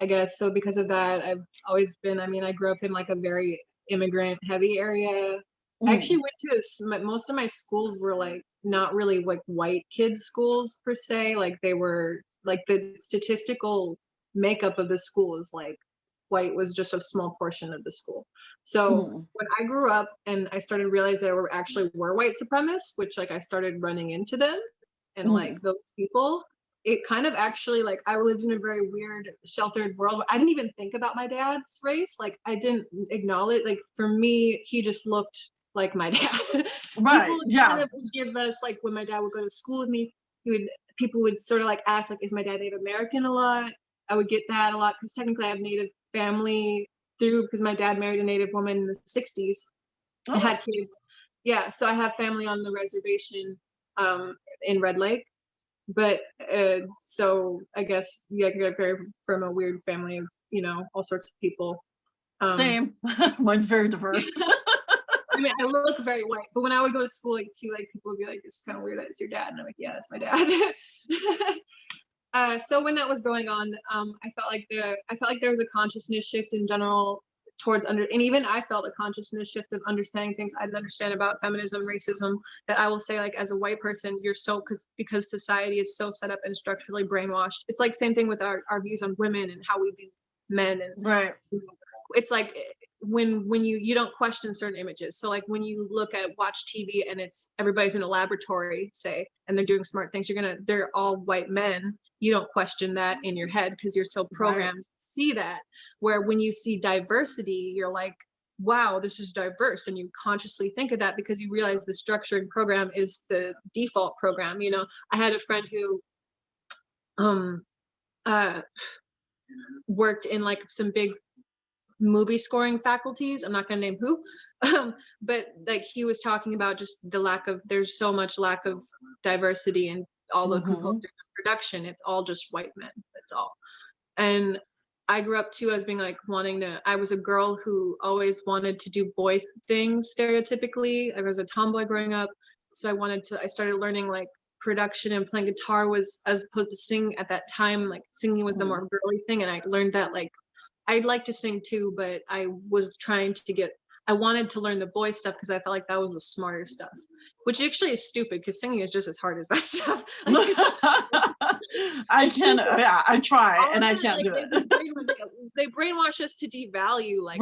I guess. So because of that, I've always been, I mean, I grew up in like a very immigrant heavy area. I actually went to most of my schools were like not really like white kids schools per se. Like they were like, the statistical makeup of the school is like white was just a small portion of the school. So when I grew up and I started realizing there were white supremacists, which like I started running into them and like those people, it kind of actually, like, I lived in a very weird sheltered world. I didn't even think about my dad's race. Like I didn't acknowledge, like for me, he just looked like my dad. Right. People would kind of give us, like when my dad would go to school with me, people would sort of like ask, like, is my dad Native American a lot? I would get that a lot because technically I have Native family because my dad married a Native woman in the 60s and had kids. Yeah, so I have family on the reservation in Red Lake. But so I guess I get from a weird family of, you know, all sorts of people. Same. Mine's very diverse. I mean, I look very white, but when I would go to school, like too, like people would be like, "It's kind of weird that it's your dad," and I'm like, "Yeah, that's my dad." So when that was going on, I felt like there was a consciousness shift in general towards and even I felt a consciousness shift of understanding things I didn't understand about feminism, racism, that I will say, like, as a white person, you're so, because society is so set up and structurally brainwashed. It's like same thing with our views on women and how we view men. And right. It's like when you don't question certain images. So like when you watch TV and it's everybody's in a laboratory, say, and they're doing smart things, they're all white men. You don't question that in your head because you're so programmed to see that. Where when you see diversity, you're like, wow, this is diverse, and you consciously think of that because you realize the structured program is the default program. I had a friend who worked in like some big movie scoring faculties. I'm not going to name who, but like he was talking about just there's so much lack of diversity in all the components of production. It's all just white men. That's all. And I grew up too as being like I was a girl who always wanted to do boy things stereotypically. I was a tomboy growing up. So I started learning like production, and playing guitar was, as opposed to sing at that time, like singing was the more girly thing. And I learned that like, I'd like to sing too, but I wanted to learn the boy stuff because I felt like that was the smarter stuff, which actually is stupid because singing is just as hard as that stuff. I try and I can't do it. They brainwash us to devalue like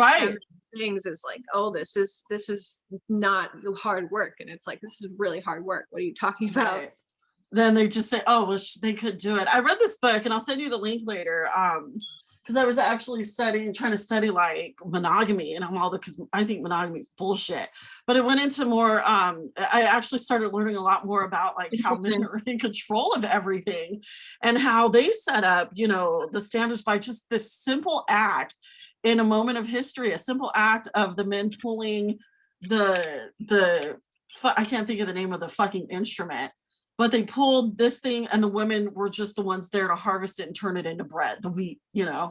things as like, oh, this is not hard work, and it's like, this is really hard work. What are you talking about? Right. Then they just say, oh, well, they could do it. I read this book, and I'll send you the link later. Because I was actually trying to study like monogamy, and because I think monogamy is bullshit. But it went into more, I actually started learning a lot more about like how men are in control of everything and how they set up, the standards by just this simple act in a moment of history, a simple act of the men pulling I can't think of the name of the fucking instrument. But they pulled this thing, and the women were just the ones there to harvest it and turn it into bread, the wheat,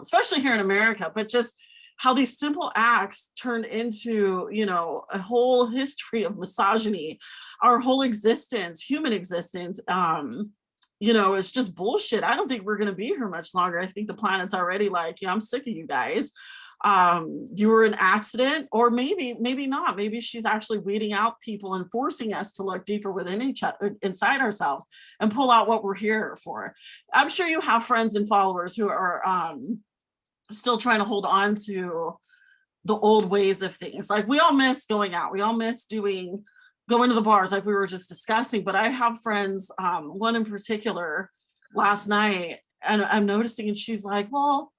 especially here in America. But just how these simple acts turned into, a whole history of misogyny, our whole existence, human existence. It's just bullshit. I don't think we're going to be here much longer. I think the planet's already like, I'm sick of you guys. You were an accident, or maybe not. Maybe she's actually weeding out people and forcing us to look deeper within each other, inside ourselves, and pull out what we're here for. I'm sure you have friends and followers who are still trying to hold on to the old ways of things. Like, we all miss going out. We all miss going to the bars, like we were just discussing. But I have friends, one in particular last night, and I'm noticing, and she's like, well,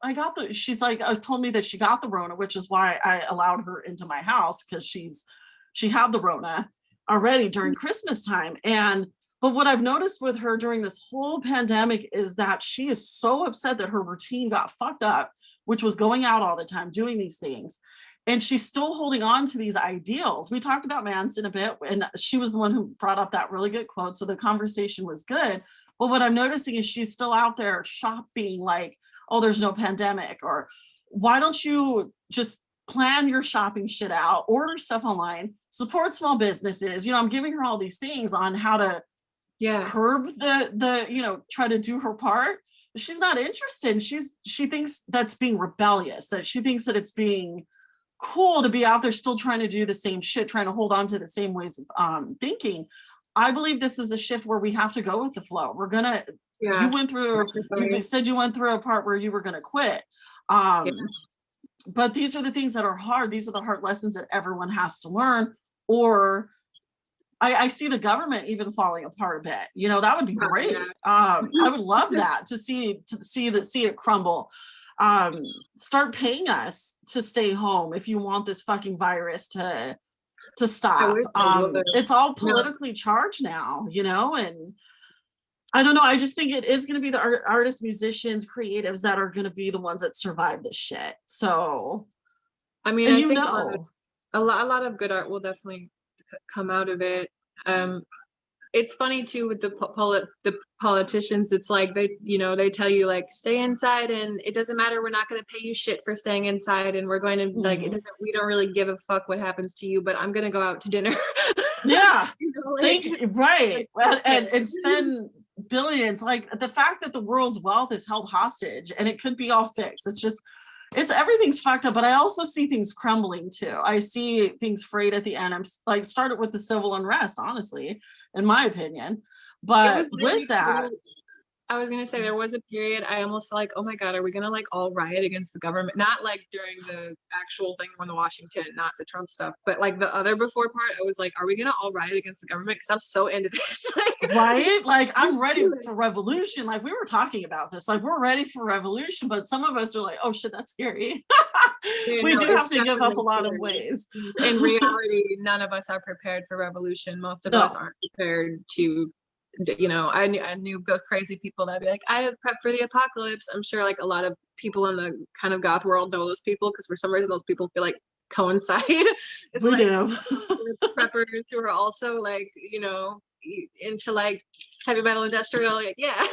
she's like, told me that she got the Rona, which is why I allowed her into my house, because she had the Rona already during Christmas time. But what I've noticed with her during this whole pandemic is that she is so upset that her routine got fucked up, which was going out all the time, doing these things. And she's still holding on to these ideals. We talked about Manson a bit, and she was the one who brought up that really good quote. So the conversation was good. But what I'm noticing is she's still out there shopping like, oh, there's no pandemic. Or why don't you just plan your shopping shit out, order stuff online, support small businesses? I'm giving her all these things on how to curb the try to do her part. She's not interested. She thinks that's being rebellious, that she thinks that it's being cool to be out there still trying to do the same shit, trying to hold on to the same ways of thinking. I believe this is a shift where we have to go with the flow. We're gonna. You said you went through a part where you were gonna quit, but these are the things that are hard. These are the hard lessons that everyone has to learn. Or I see the government even falling apart a bit. That would be great. I would love that to see it crumble. Start paying us to stay home if you want this fucking virus to stop. It's all politically charged now, and I don't know. I just think it is going to be the artists, musicians, creatives that are going to be the ones that survive this shit. So, I mean, I think a lot of good art will definitely come out of it. It's funny too with the politicians. It's like they tell you like, stay inside, and it doesn't matter. We're not going to pay you shit for staying inside, and we're going to like we don't really give a fuck what happens to you, but I'm going to go out to dinner. Yeah, right, and spend billions. Like, the fact that the world's wealth is held hostage, and it could be all fixed. It's everything's fucked up, but I also see things crumbling too. I see things frayed at the end. I'm like, started with the civil unrest, honestly, in my opinion. But with that, I was gonna say there was a period I almost felt like, oh my God, are we gonna like all riot against the government? Not like during the actual thing on the Washington, not the Trump stuff, but like the other before part, I was like, are we gonna all riot against the government? Because I'm so into this. Right? Like I'm ready for revolution. Like we were talking about this. Like we're ready for revolution, but some of us are like, oh shit, that's scary. Yeah, We no, do have it's to give up a definitely lot of scary. ways. In reality, none of us are prepared for revolution. Most of us No. aren't prepared to, I knew those crazy people that'd be like, I have prepped for the apocalypse. I'm sure like a lot of people in the kind of goth world know those people because for some reason those people feel like coincide. It's We like do. preppers who are also like, into like heavy metal industrial, like, yeah.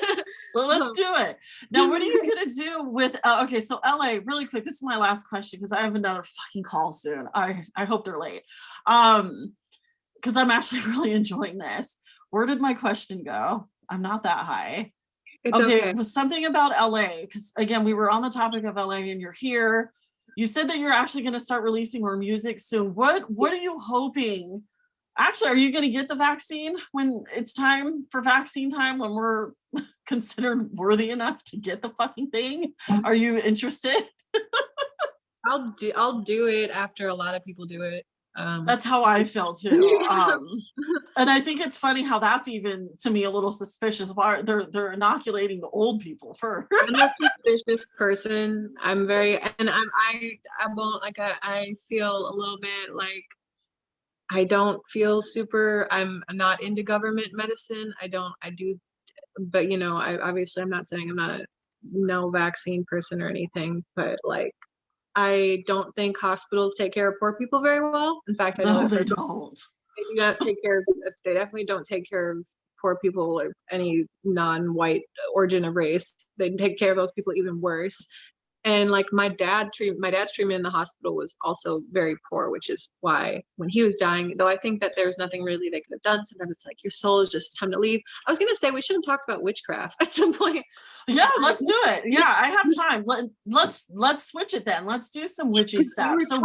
Well, let's do it. Now, what are you going to do with, okay, so LA, really quick, this is my last question because I have another fucking call soon. I hope they're late. Because I'm actually really enjoying this. Where did my question go? I'm not that high. It's okay. okay. It was something about LA because again, we were on the topic of LA and you're here. You said that you're actually going to start releasing more music soon. What are you hoping? Actually, are you going to get the vaccine when it's time for vaccine time, when we're considered worthy enough to get the fucking thing? Are you interested? I'll do it after a lot of people do it. That's how I feel too. And I think it's funny how that's even to me a little suspicious. Why they're inoculating the old people first. I'm a suspicious person. I'm very, and I won't like I feel a little bit like I don't feel super. I'm not into government medicine. I do, but I obviously I'm not saying I'm not a no vaccine person or anything, but like I don't think hospitals take care of poor people very well. In fact, I know No, that they don't. they do not take care of, they definitely don't take care of poor people of any non-white origin of race. They take care of those people even worse. And like my dad's treatment in the hospital was also very poor, which is why when he was dying, though I think that there's nothing really they could have done, sometimes it's like your soul is just time to leave. I was gonna say we shouldn't talk about witchcraft at some point. Yeah, let's do it. Yeah, I have time. Let's switch it then. Let's do some witchy stuff. So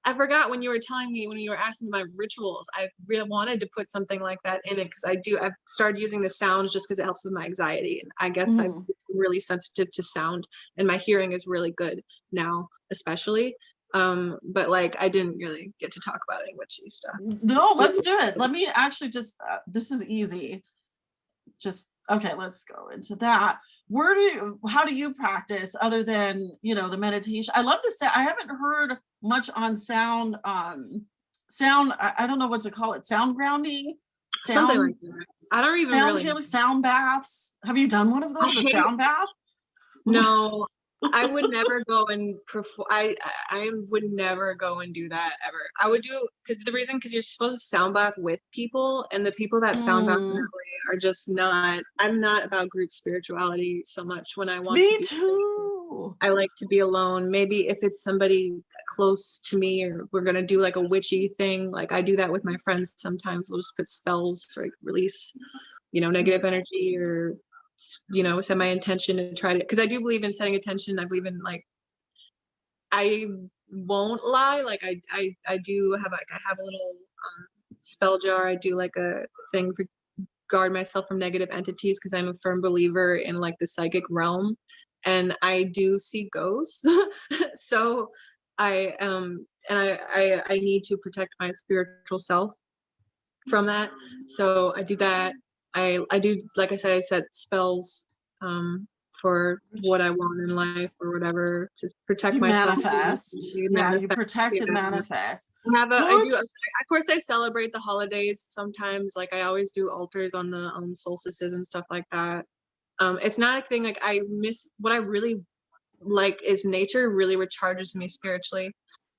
I forgot when you were telling me, when you were asking my rituals, I really wanted to put something like that in it because I've started using the sounds just because it helps with my anxiety. And I guess I'm really sensitive to sound and my hearing is really good now, especially. But like I didn't really get to talk about any witchy stuff. No, let's do it. Let me actually just, this is easy. Just, okay, let's go into that. How do you practice other than, the meditation? I love to say, I haven't heard much on sound, I don't know what to call it. Sound grounding, something like that. I don't even really healing, sound baths. Have you done one of those? A sound bath? No, I would never go and perform. I would never go and do that ever. I would do because you're supposed to sound bath with people, and the people that sound bath in that way are just not. I'm not about group spirituality so much. When I want Me to be too. I like to be alone. Maybe if it's somebody close to me, or we're gonna do like a witchy thing. Like I do that with my friends sometimes. We'll just put spells to like release, negative energy or set my intention and try to, because I do believe in setting intention. I believe in like, I won't lie, like I do have like I have a little spell jar. I do like a thing for guard myself from negative entities because I'm a firm believer in like the psychic realm and I do see ghosts. So I and I need to protect my spiritual self from that. So I do that. I do, like I said, I set spells for what I want in life or whatever to protect myself. Manifest. Yeah, you protect and manifest. I do, of course I celebrate the holidays sometimes. Like I always do altars on the solstices and stuff like that. It's not a thing like I miss. What I really like is nature really recharges me spiritually.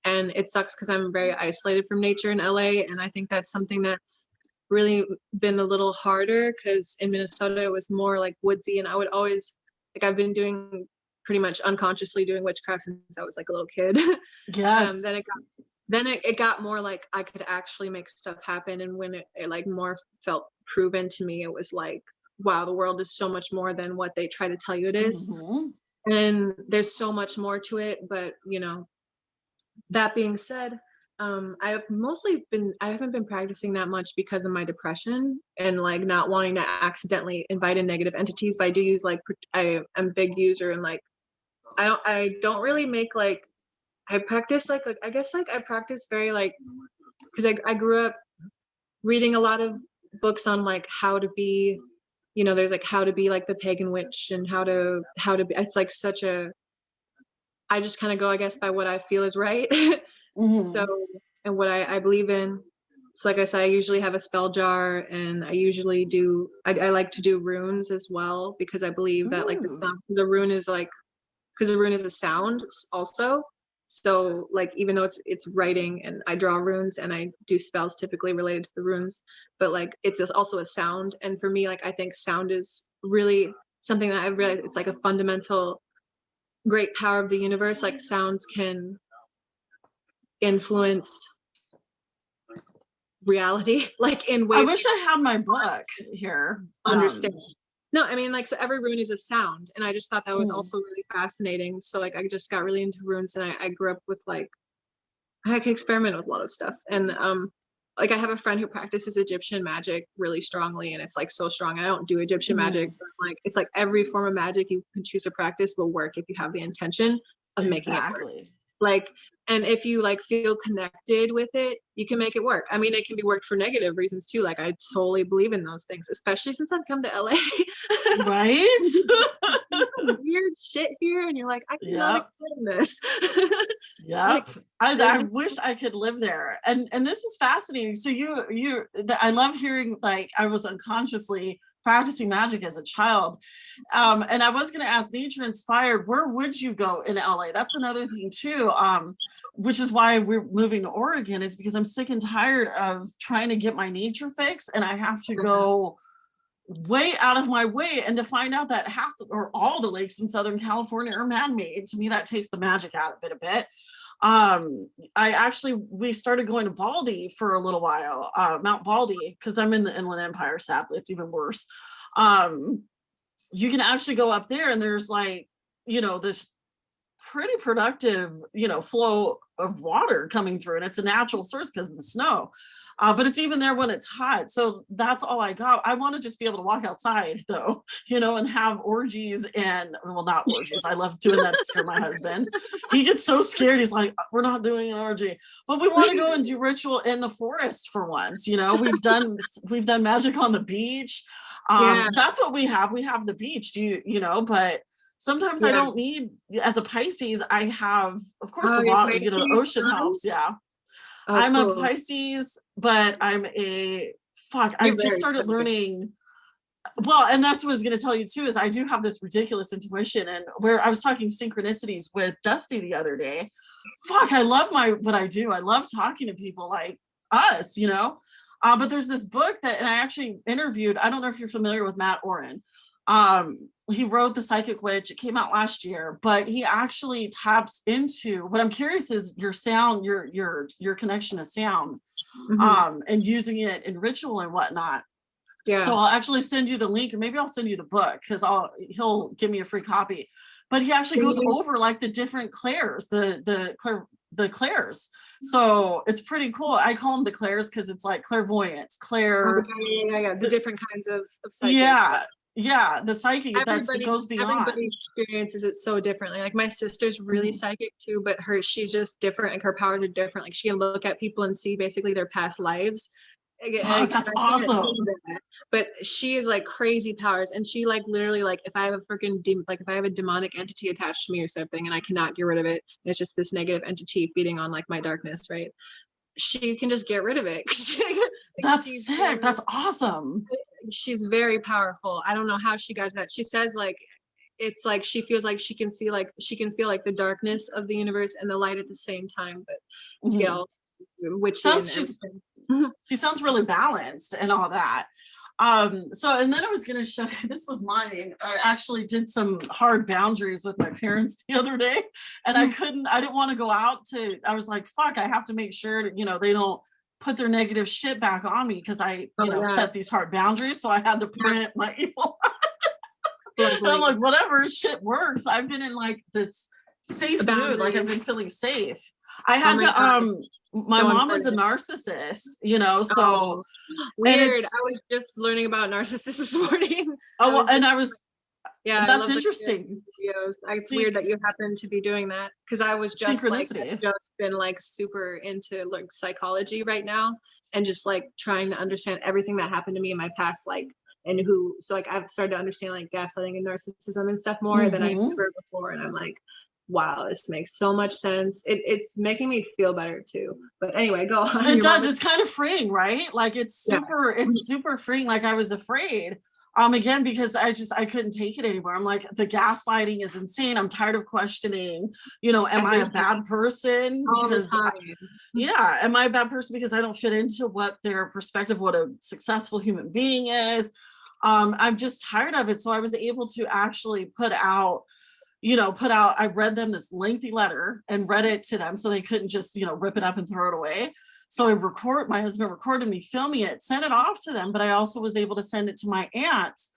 And it sucks because I'm very isolated from nature in LA. And I think that's something that's really been a little harder because in Minnesota it was more like woodsy, and I would always like I've been doing pretty much unconsciously doing witchcraft since I was like a little kid. Yes. Then it got more like I could actually make stuff happen, and when it like more felt proven to me, it was like, wow, the world is so much more than what they try to tell you it is. And there's so much more to it. But that being said, I haven't been practicing that much because of my depression and like not wanting to accidentally invite in negative entities. But I do use like, I am a big user and like, I don't really make like, I practice like I guess like I practice very like, because I grew up reading a lot of books on like how to be, there's like how to be like the pagan witch and how to be, it's like such a, I just kind of go, I guess, by what I feel is right. So, and what I believe in. So like I said, I usually have a spell jar and I usually I like to do runes as well because I believe that like the sound, because a rune is a sound also. So like, even though it's writing and I draw runes and I do spells typically related to the runes, but like it's also a sound. And for me, like, I think sound is really something that I've realized it's like a fundamental great power of the universe. Like sounds can influence reality, like in ways. I wish I had my book here. Understand. No, I mean, like, so every rune is a sound, and I just thought that was also really fascinating. So like, I just got really into runes, and I grew up with like, I can experiment with a lot of stuff, and like I have a friend who practices Egyptian magic really strongly, and it's like so strong. I don't do Egyptian magic, but like it's like every form of magic you can choose to practice will work if you have the intention of making it work. Like, and if you like feel connected with it, you can make it work. I mean, it can be worked for negative reasons too. Like I totally believe in those things, especially since I've come to LA. Right? Some weird shit here, and you're like, I cannot explain this. Yep. I wish I could live there. And this is fascinating. So I love hearing, like, I was unconsciously practicing magic as a child. And I was going to ask, nature inspired, where would you go in LA? That's another thing too. Which is why we're moving to Oregon, is because I'm sick and tired of trying to get my nature fix, and I have to go way out of my way, and to find out that or all the lakes in Southern California are man-made. To me, that takes the magic out of it a bit. We started going to Baldy for a little while, Mount Baldy, because I'm in the Inland Empire. Sadly, it's even worse. You can actually go up there, and there's like, this pretty productive, flow of water coming through, and it's a natural source because of the snow. But it's even there when it's hot. So that's all I got. I want to just be able to walk outside though, and have orgies well, not orgies. I love doing that to scare my husband. He gets so scared. He's like, we're not doing an orgy, but we want to go and do ritual in the forest for once. We've done magic on the beach. That's what we have. We have the beach, but sometimes I don't need, as a Pisces, I have, of course, the water, the ocean helps. Yeah. I'm a Pisces, but I've just started learning. Well, and that's what I was going to tell you too, is I do have this ridiculous intuition, and where I was talking synchronicities with Dusty the other day. I love what I do. I love talking to people like us, but there's this book and I actually interviewed, I don't know if you're familiar with Matt Oren. He wrote The Psychic Witch. It came out last year, but he actually taps into, what I'm curious is your sound, your connection to sound, and using it in ritual and whatnot. Yeah. So I'll actually send you the link, or maybe I'll send you the book, because he'll give me a free copy. But he actually goes over like the different clairs, the clairs. So it's pretty cool. I call them the clairs because it's like clairvoyance, the different kinds of psychic. Yeah, the psychic that goes beyond. Everybody experiences it so differently. Like my sister's really psychic too, but she's just different. Like her powers are different. Like she can look at people and see basically their past lives. That's awesome. But she is like crazy powers, and she like literally, like, if I have a demonic entity attached to me or something, and I cannot get rid of it, and it's just this negative entity feeding on like my darkness, right? She can just get rid of it. That's sick. That's awesome. She's very powerful. I don't know how she got that. She says like it's like she feels like she can feel like the darkness of the universe and the light at the same time, but which she sounds really balanced and all that. So, and then I was going to show you, this was mine. I actually did some hard boundaries with my parents the other day, and I didn't want to go out I was like, fuck, I have to make sure that, they don't put their negative shit back on me, because I, set these hard boundaries. So I had to print my evil. And I'm like, whatever, shit works. I've been in like this safe mood, like I've been feeling safe. I Oh had my to God. my So mom is a important. narcissist, you know, so Oh, and weird. it's I was just learning about narcissists this morning. oh I well, was and just I was Yeah, I that's love the interesting. videos. It's See, weird that you happen to be doing that because I was just like synchronicity. I've just been like super into like psychology right now and just like trying to understand everything that happened to me in my past, like and who so like I've started to understand like gaslighting and narcissism and stuff more than I Mm-hmm. ever before. And I'm like, wow, this makes so much sense. It's making me feel better too. But anyway, go on. It Your mom does. is It's kind of freeing, right? Like yeah. it's super freeing. Like I was afraid. Again, because I couldn't take it anymore. I'm like, the gaslighting is insane. I'm tired of questioning, you know, am I a Everything bad person? all the Because time. yeah, am I a bad person because I don't fit into what their perspective, what a successful human being is? I'm just tired of it. So I was able to actually I read them this lengthy letter and read it to them so they couldn't just, rip it up and throw it away. So my husband recorded me filming it, sent it off to them, but I also was able to send it to my aunts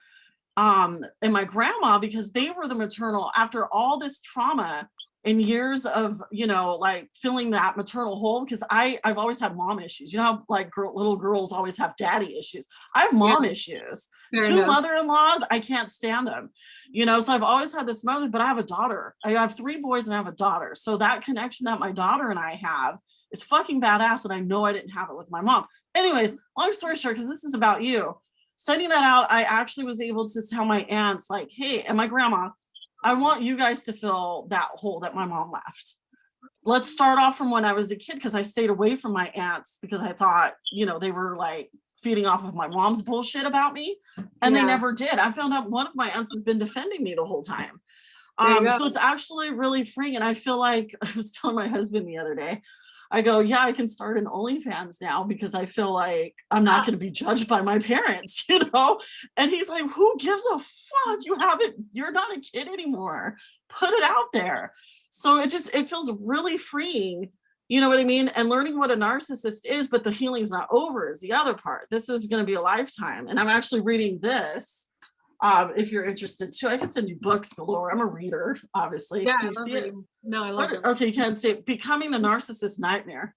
and my grandma because they were the maternal after all this trauma and years of, like filling that maternal hole. Because I've always had mom issues. You know how like little girls always have daddy issues. I have Yeah, mom issues. fair Two enough. mother-in-laws, I can't stand them. So I've always had this mother, but I have a daughter. I have 3 boys and I have a daughter. So that connection that my daughter and I have is fucking badass. And I know I didn't have it with my mom. Anyways, long story short, because this is about you. Sending that out, I actually was able to tell my aunts, like, hey, and my grandma, I want you guys to fill that hole that my mom left. Let's start off from when I was a kid, because I stayed away from my aunts because I thought, they were like feeding off of my mom's bullshit about me. And they Yeah, never did. I found out one of my aunts has been defending me the whole time. there you go. So it's actually really freeing. And I feel like I was telling my husband the other day, I go, yeah, I can start an OnlyFans now because I feel like I'm not going to be judged by my parents, And he's like, who gives a fuck? You're not a kid anymore. Put it out there. So it feels really freeing. You know what I mean? And learning what a narcissist is, but the healing's not over is the other part. This is going to be a lifetime. And I'm actually reading this. If you're interested too, I can send you books galore. I'm a reader, obviously. Yeah, Can I you love see it? reading. No, I love them. Okay, you can't see it. Becoming the Narcissist Nightmare.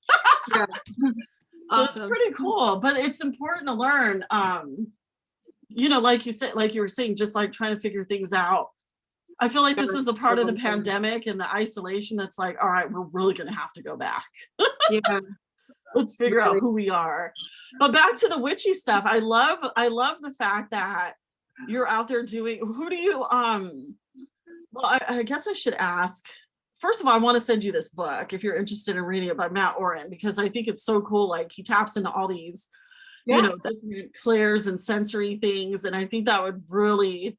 Yeah. So it's Awesome. pretty cool, but it's important to learn. Like you said, like you were saying, just like trying to figure things out. I feel like this is the part of the pandemic and the isolation that's like, all right, we're really going to have to go back. Yeah. Let's figure out who we are. But back to the witchy stuff. I love the fact that you're out there doing, who do you, well, I guess I should ask. First of all, I want to send you this book if you're interested in reading it by Matt Oren, because I think it's so cool. Like he taps into all these, different clairs and sensory things. And I think that would really,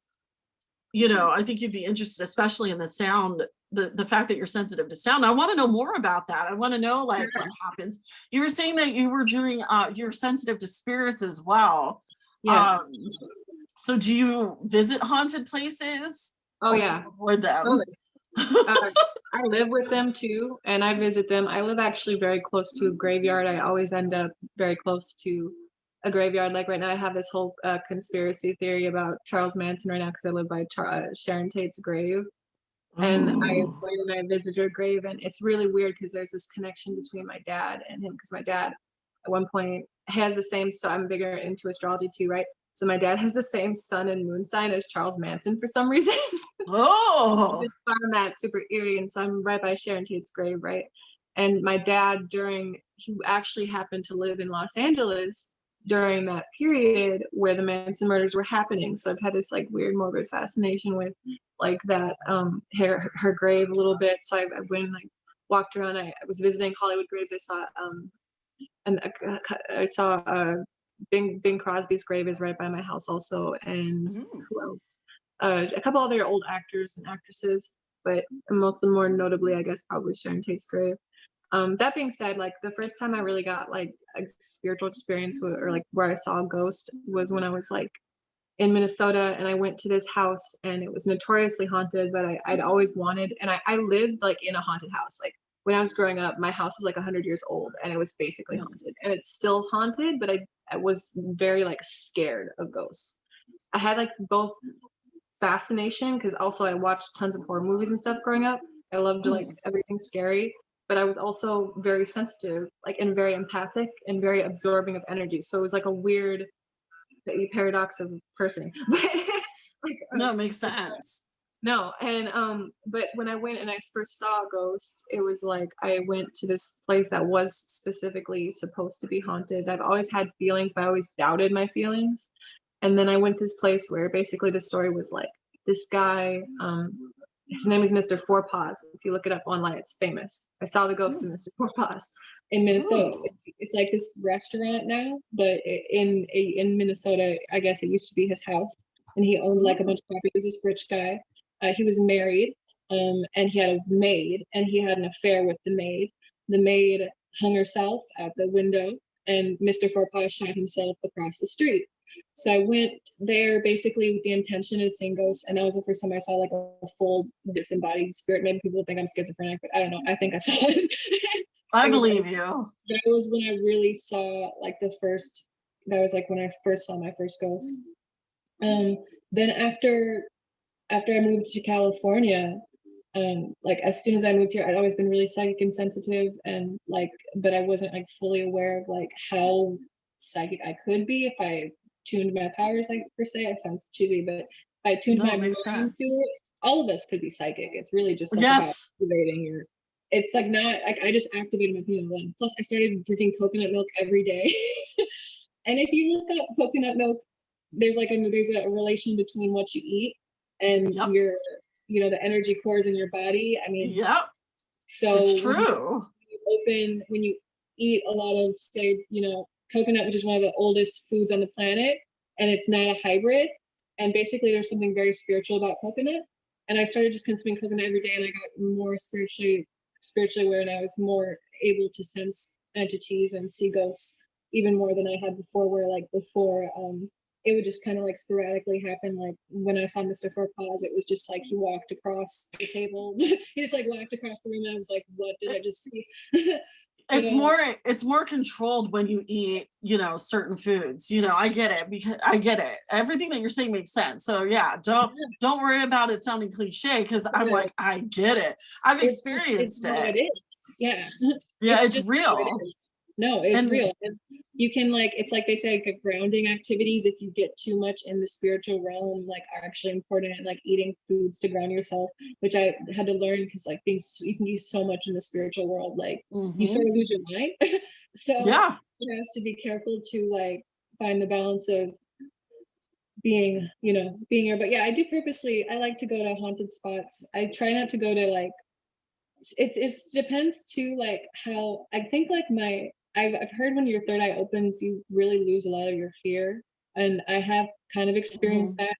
I think you'd be interested, especially in the sound, the fact that you're sensitive to sound. I want to know more about that. I want to know like what happens. You were saying that you were doing, you're sensitive to spirits as well. Yes. So do you visit haunted places? Oh yeah. Avoid them. Totally. I live with them too, and I visit them. I live actually very close to a graveyard. I always end up very close to a graveyard. Like right now, I have this whole conspiracy theory about Charles Manson right now because I live by Sharon Tate's grave, and I went and I visited her grave, and it's really weird because there's this connection between my dad and him because my dad, at one point, has the same. So I'm bigger into astrology too, right? So my dad has the same sun and moon sign as Charles Manson for some reason. I just found that super eerie, and so I'm right by Sharon Tate's grave, right? And my dad, he actually happened to live in Los Angeles during that period where the Manson murders were happening. So I've had this like weird morbid fascination with like that her grave a little bit. So I went and like walked around. I was visiting Hollywood graves. I saw Bing Crosby's grave is right by my house also, and who else? A couple other old actors and actresses, but most of them more notably, I guess, probably Sharon Tate's grave. That being said, like the first time I really got like a spiritual experience or like where I saw a ghost was when I was like in Minnesota, and I went to this house and it was notoriously haunted, but I'd always wanted, and I lived like in a haunted house. Like when I was growing up, my house was like 100 years old and it was basically haunted, and it still is haunted, but I was very like scared of ghosts. I had like both fascination because also I watched tons of horror movies and stuff growing up, I loved like Mm. everything scary, but I was also very sensitive, like and very empathic and very absorbing of energy. So it was like a weird paradox of person. like No, it makes sense. no, and but when I went and I first saw a ghost, it was like I went to this place that was specifically supposed to be haunted. I've always had feelings, but I always doubted my feelings. And then I went to this place where basically the story was like this guy, his name is Mr. Four Paws. If you look it up online, it's famous. I saw the ghost of Mm. Mr. Four Paws in Minnesota. Ooh. It's like this restaurant now, but in Minnesota, I guess it used to be his house, and he owned like a Mm. bunch of property. He was this rich guy. He was married, and he had a maid, and he had an affair with the maid. The maid hung herself out the window, and Mr. Four Paws shot himself across the street. So I went there basically with the intention of seeing ghosts, and that was the first time I saw like a full disembodied spirit. Maybe people think I'm schizophrenic, but I don't know. I think I saw it. I it was believe you. that was when I really saw like the first. That was like when I first saw my first ghost. Um, then after I moved to California, like as soon as I moved here, I'd always been really psychic and sensitive, and like, but I wasn't like fully aware of like how psychic I could be if I tuned my powers, like per se. It sounds cheesy, but if I tuned No, my it mind makes to sense. it. All of us could be psychic. It's really just like about Yes. activating your. It's like not like I just activated my pineal gland. Plus, I started drinking coconut milk every day. And if you look up coconut milk, there's a relation between what you eat and Yep. your the energy cores in your body. I mean, Yep. It's so true. when you eat a lot of say coconut, which is one of the oldest foods on the planet, and it's not a hybrid, and basically there's something very spiritual about coconut. And I started just consuming coconut every day, and I got more spiritually aware, and I was more able to sense entities and see ghosts even more than I had before. Where like before, it would just kind of like sporadically happen. Like when I saw Mr. Four Paws, it was just like he walked across the table. He just like walked across the room, and I was like, "What did I just see?" but It's more controlled when you eat, certain foods. I get it, because I get it. Everything that you're saying makes sense. So yeah, don't worry about it sounding cliche, because I'm yeah, like, I get it. I've it's experienced how it. it is. Yeah, Yeah, it's it's just how it real. is. No, it's And real. And you can like it's like they say like grounding activities if you get too much in the spiritual realm like are actually important, and like eating foods to ground yourself, which I had to learn because like you can be so much in the spiritual world, like you sort mhm, of lose your mind. So yeah, it has to be careful to like find the balance of being here. But yeah, I do purposely I like to go to haunted spots. I try not to go to like it depends too like how I think like I've heard when your third eye opens you really lose a lot of your fear, and I have kind of experienced mhm, that.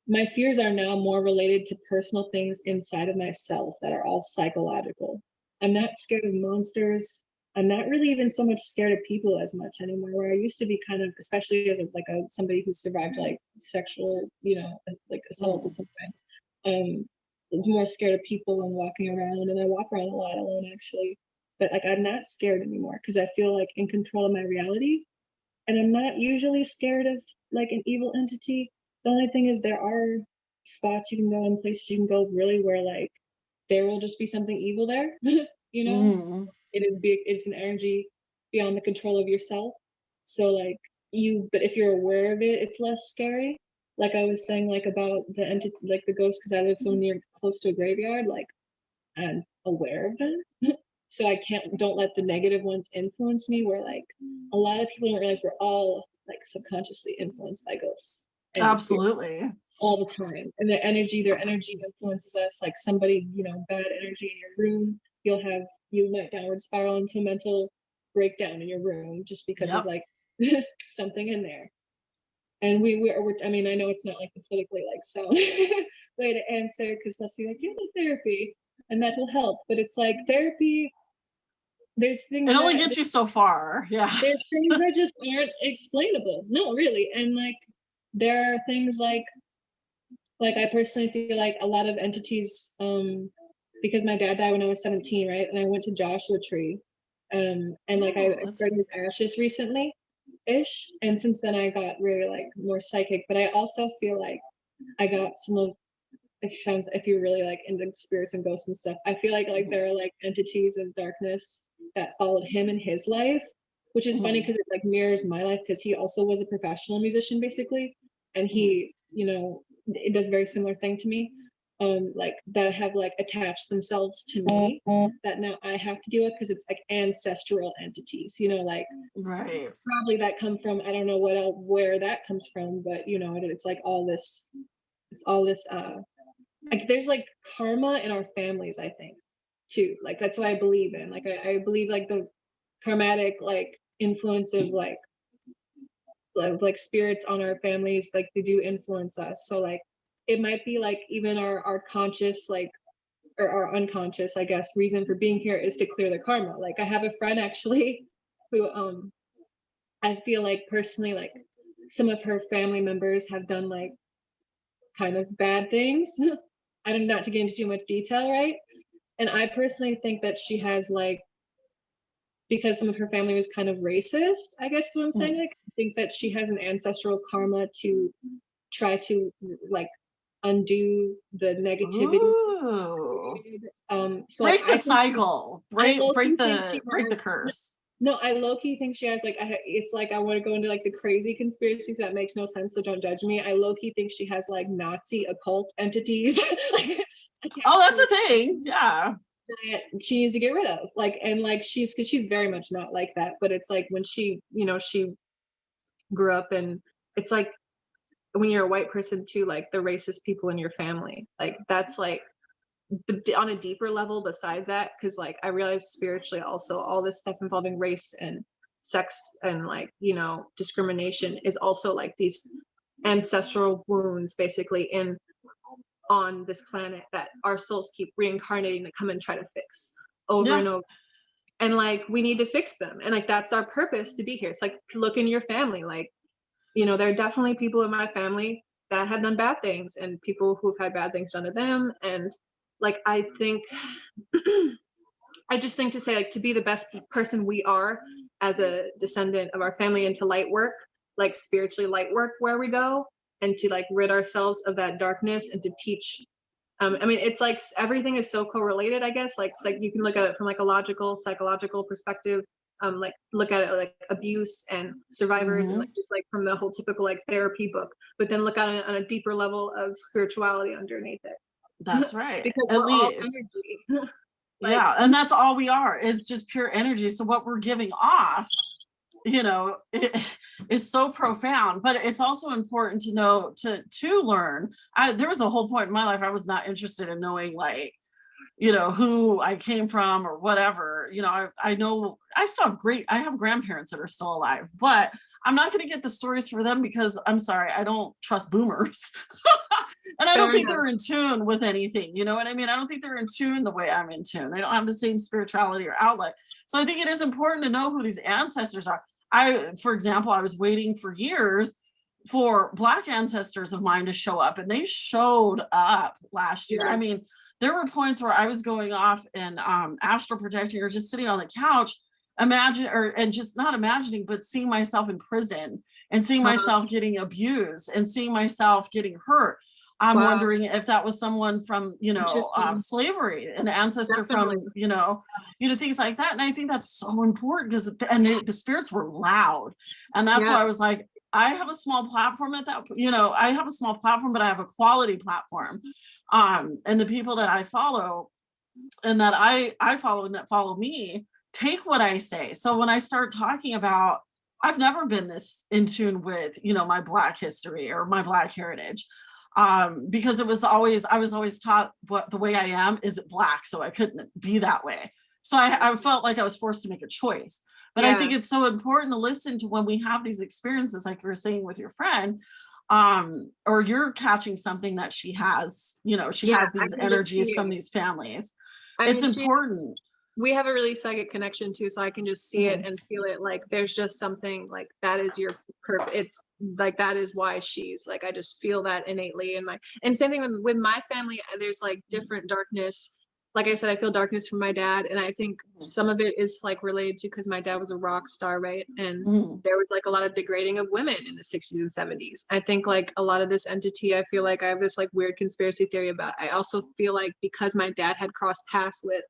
My fears are now more related to personal things inside of myself that are all psychological. I'm not scared of monsters. I'm not really even so much scared of people as much anymore, where I used to be kind of, especially as somebody who survived like sexual, like assault or mm. something. More scared of people and walking around, and I walk around a lot alone actually. But like I'm not scared anymore because I feel like in control of my reality, and I'm not usually scared of like an evil entity. The only thing is there are spots you can go and places you can go really where like there will just be something evil there. you know, Mm. it's an energy beyond the control of yourself. So like but if you're aware of it, it's less scary. Like I was saying, like about the entity, like the ghost, because I live so near close to a graveyard. Like I'm aware of them, so I don't let the negative ones influence me. Where like a lot of people don't realize we're all like subconsciously influenced by ghosts and spirit Absolutely. all the time, and their energy influences us. Like somebody, bad energy in your room, you might downward spiral into a mental breakdown in your room just because of Yep. like something in there. And I mean, I know it's not like the politically like sound way to answer because let's be like, you need therapy and that will help. But it's like therapy, there's It things only that gets you so far. Yeah. there's things that just aren't explainable. No, really. And like there are things like I personally feel like a lot of entities, because my dad died when I was 17, right? And I went to Joshua Tree. And like I Oh, that's spread his ashes recently ish. And since then I got really like more psychic. But I also feel like I got some of it sounds, if you're really like into spirits and ghosts and stuff, I feel like there are like entities of darkness that followed him in his life, which is funny Mhm. because it like mirrors my life because he also was a professional musician basically, and Mhm. he, it does a very similar thing to me, like that have like attached themselves to me that now I have to deal with because it's like ancestral entities, like Right. probably that come from, I don't know where that comes from, but it's like all this, it's all this like there's like karma in our families, I think, too. Like that's what I believe in. Like I believe like the karmatic like influence of like spirits on our families, like they do influence us. So like it might be like even our conscious like or our unconscious, I guess, reason for being here is to clear the karma. Like I have a friend actually who I feel like personally like some of her family members have done like kind of bad things. I don't, not to get into too much detail, right? And I personally think that she has like, because some of her family was kind of racist, I guess is what I'm saying. Mhm. Like, I think that she has an ancestral karma to try to like undo the negativity. Ooh. So like Break the I think cycle. I Break low break key think she the has curse. no, I low key think she has like if like I want to go into like the crazy conspiracies that makes no sense, so don't judge me. I low key think she has like Nazi occult entities like, Oh, attached to that's her a thing. Yeah. that she needs to get rid of. Like and like she's because she's very much not like that, but it's like when she grew up and it's like when you're a white person too, like the racist people in your family, like that's like but on a deeper level besides that, because like I realized spiritually also all this stuff involving race and sex and like discrimination is also like these ancestral wounds basically in on this planet that our souls keep reincarnating to come and try to fix over Yeah. and over, and like we need to fix them, and like that's our purpose to be here. It's like look in your family, like there are definitely people in my family that have done bad things and people who've had bad things done to them, and like I think I just think to say like to be the best person we are as a descendant of our family and to light work, like spiritually light work where we go, and to like rid ourselves of that darkness and to teach. I mean, it's like everything is so correlated, I guess. Like, it's like you can look at it from like a logical, psychological perspective. Like look at it like abuse and survivors, and like Hmm. just like from the whole typical like therapy book. But then look at it on a deeper level of spirituality underneath it, That's right. because At we're all least. energy. Like, Yeah. And that's all we are is just pure energy. So what we're giving off, it is so profound, but it's also important to know to learn. There was a whole point in my life I was not interested in knowing like who I came from or whatever. I know I have grandparents that are still alive, but I'm not going to get the stories for them because I'm sorry, I don't trust boomers. And I don't fair think enough. they're in tune with anything. You know what I mean? I don't think they're in tune the way I'm in tune. They don't have the same spirituality or outlook. So I think it is important to know who these ancestors are. For example, I was waiting for years for Black ancestors of mine to show up, and they showed up last year. Yeah. I mean, there were points where I was going off and astral projecting or just sitting on the couch, and just not imagining, but seeing myself in prison and seeing Uh, myself getting abused and seeing myself getting hurt. I'm wow. wondering if that was someone from, Interesting. slavery, an ancestor Definitely. from, things like that. And I think that's so important because, and the spirits were loud. And that's Yeah. why I was like, I have a small platform I have a small platform, but I have a quality platform. And the people that I follow and that I follow and that follow me take what I say. So when I start talking about, I've never been this in tune with, my Black history or my Black heritage. Because I was always taught what the way I am is Black, so I couldn't be that way. So I felt like I was forced to make a choice. But I think Yeah. it's so important to listen to when we have these experiences, like you were saying with your friend, or you're catching something that she has, she Yeah. has I these can just see energies from it. these families. I It's mean, important. we have a really psychic connection too, so I can just see it Mhm. and feel it. Like there's just something like that is your purpose. It's like that is why she's like, I just feel that innately in my, and same thing with my family. There's like different darkness. like I said, I feel darkness from my dad, and I think some of it is like related to because my dad was a rock star, right? And there was like a lot of degrading of women in the 60s and 70s. I think like a lot of this entity, I feel like I have this like weird conspiracy theory about. I also feel like because my dad had crossed paths with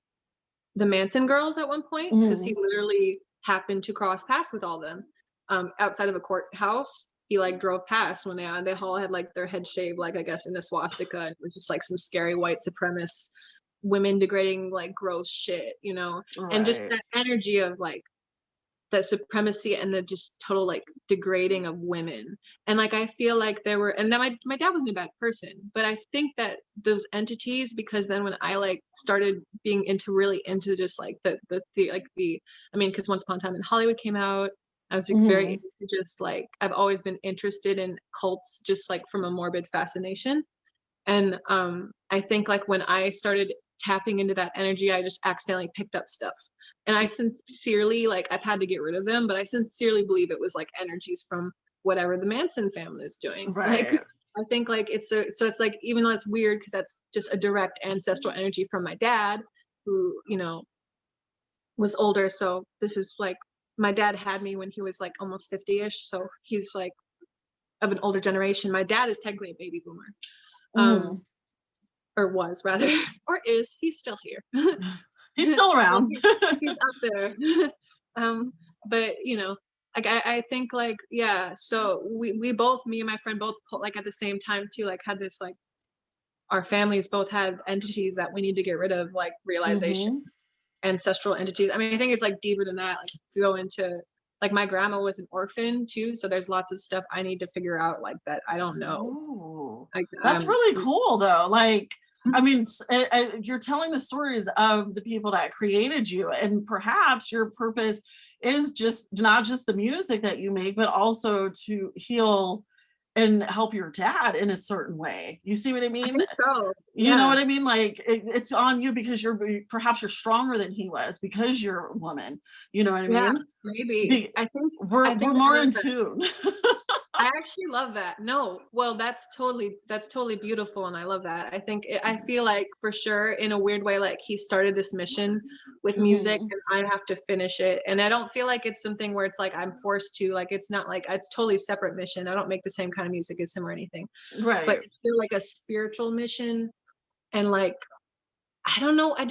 the Manson girls at one point, because he literally happened to cross paths with all of them outside of a courthouse. He like drove past when they all had like their head shaved, like I guess in a swastika, and it was just like some scary white supremacist women degrading like gross shit, you know. Right. And just that energy of like that supremacy and the just total like degrading of women. And like I feel like there were, and then my dad wasn't a bad person, but I think that those entities, because then when I like started being really into just like the I mean, because Once Upon a Time in Hollywood came out, I was like, very into just like, I've always been interested in cults just like from a morbid fascination. And I think like when I started tapping into that energy, I just accidentally picked up stuff. And I sincerely, like, I've had to get rid of them, but I sincerely believe it was like energies from whatever the Manson family is doing. Right. Like, I think like so it's like, even though it's weird because that's just a direct ancestral energy from my dad, who, you know, was older. So this is like, my dad had me when he was like almost 50-ish. So he's like of an older generation. My dad is technically a baby boomer. Or was rather, or is, he's still here. He's still around. He's out there. But you know, like I think like, yeah, so we both, me and my friend both like at the same time too, like had this like, our families both had entities that we need to get rid of, like realization, ancestral entities. I mean, I think it's like deeper than that. Like go into, like my grandma was an orphan too, so there's lots of stuff I need to figure out like that I don't know. Ooh, Like that's really cool though. Like, I mean, you're telling the stories of the people that created you, and perhaps your purpose is just not just the music that you make, but also to heal and help your dad in a certain way. You see what I mean? I think so. You know what I mean? Like it's on you because perhaps you're stronger than he was because you're a woman. You know what I mean? Maybe. I think we're more in tune. I actually love that. No, well, that's totally beautiful, and I love that. I think I feel like for sure, in a weird way, like he started this mission with music, and I have to finish it. And I don't feel like it's something where it's like I'm forced to. Like it's not like, it's totally separate mission. I don't make the same kind of music as him or anything. Right. But it's still like a spiritual mission, and like I don't know. I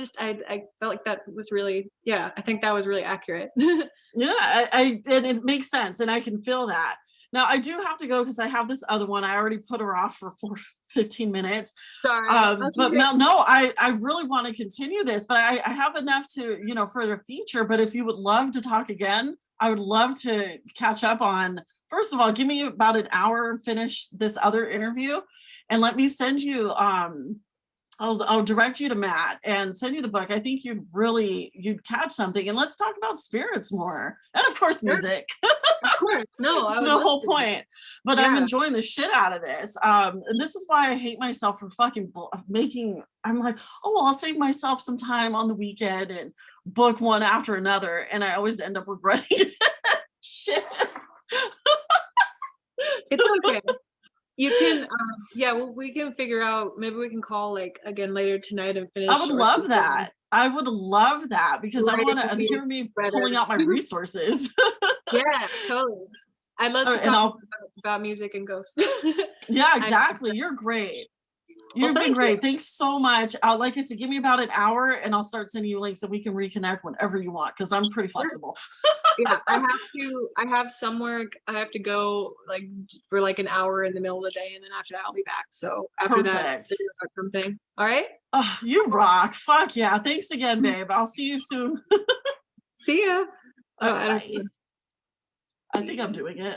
felt like that was really, yeah. I think that was really accurate. Yeah, and it makes sense, and I can feel that. Now I do have to go because I have this other one. I already put her off for 15 minutes. Sorry. But no, I really want to continue this, but I have enough to, you know, for the feature. But if you would love to talk again, I would love to catch up on, first of all, give me about an hour and finish this other interview, and let me send you, I'll direct you to Matt and send you the book. I think you'd catch something, and let's talk about spirits more. And of course, music. Of course. No, I would the whole point. But yeah. I'm enjoying the shit out of this. And this is why I hate myself for fucking I'm like, oh, well, I'll save myself some time on the weekend and book one after another. And I always end up regretting it. Shit. It's okay. You can, well, we can figure out, maybe we can call like again later tonight and finish. I would love that. I would love that because I want to hear me pulling out my resources. Yeah, totally. I'd love to talk about music and ghosts. Yeah, exactly. You're great. You've been great. Thanks so much. Like I said, give me about an hour and I'll start sending you links so we can reconnect whenever you want, because I'm pretty flexible. Yeah, I have somewhere I have to go like for like an hour in the middle of the day, and then after that I'll be back. So after that, something. All right. Oh, you rock. Fuck yeah. Thanks again, babe. I'll see you soon. See ya. I think I'm doing it.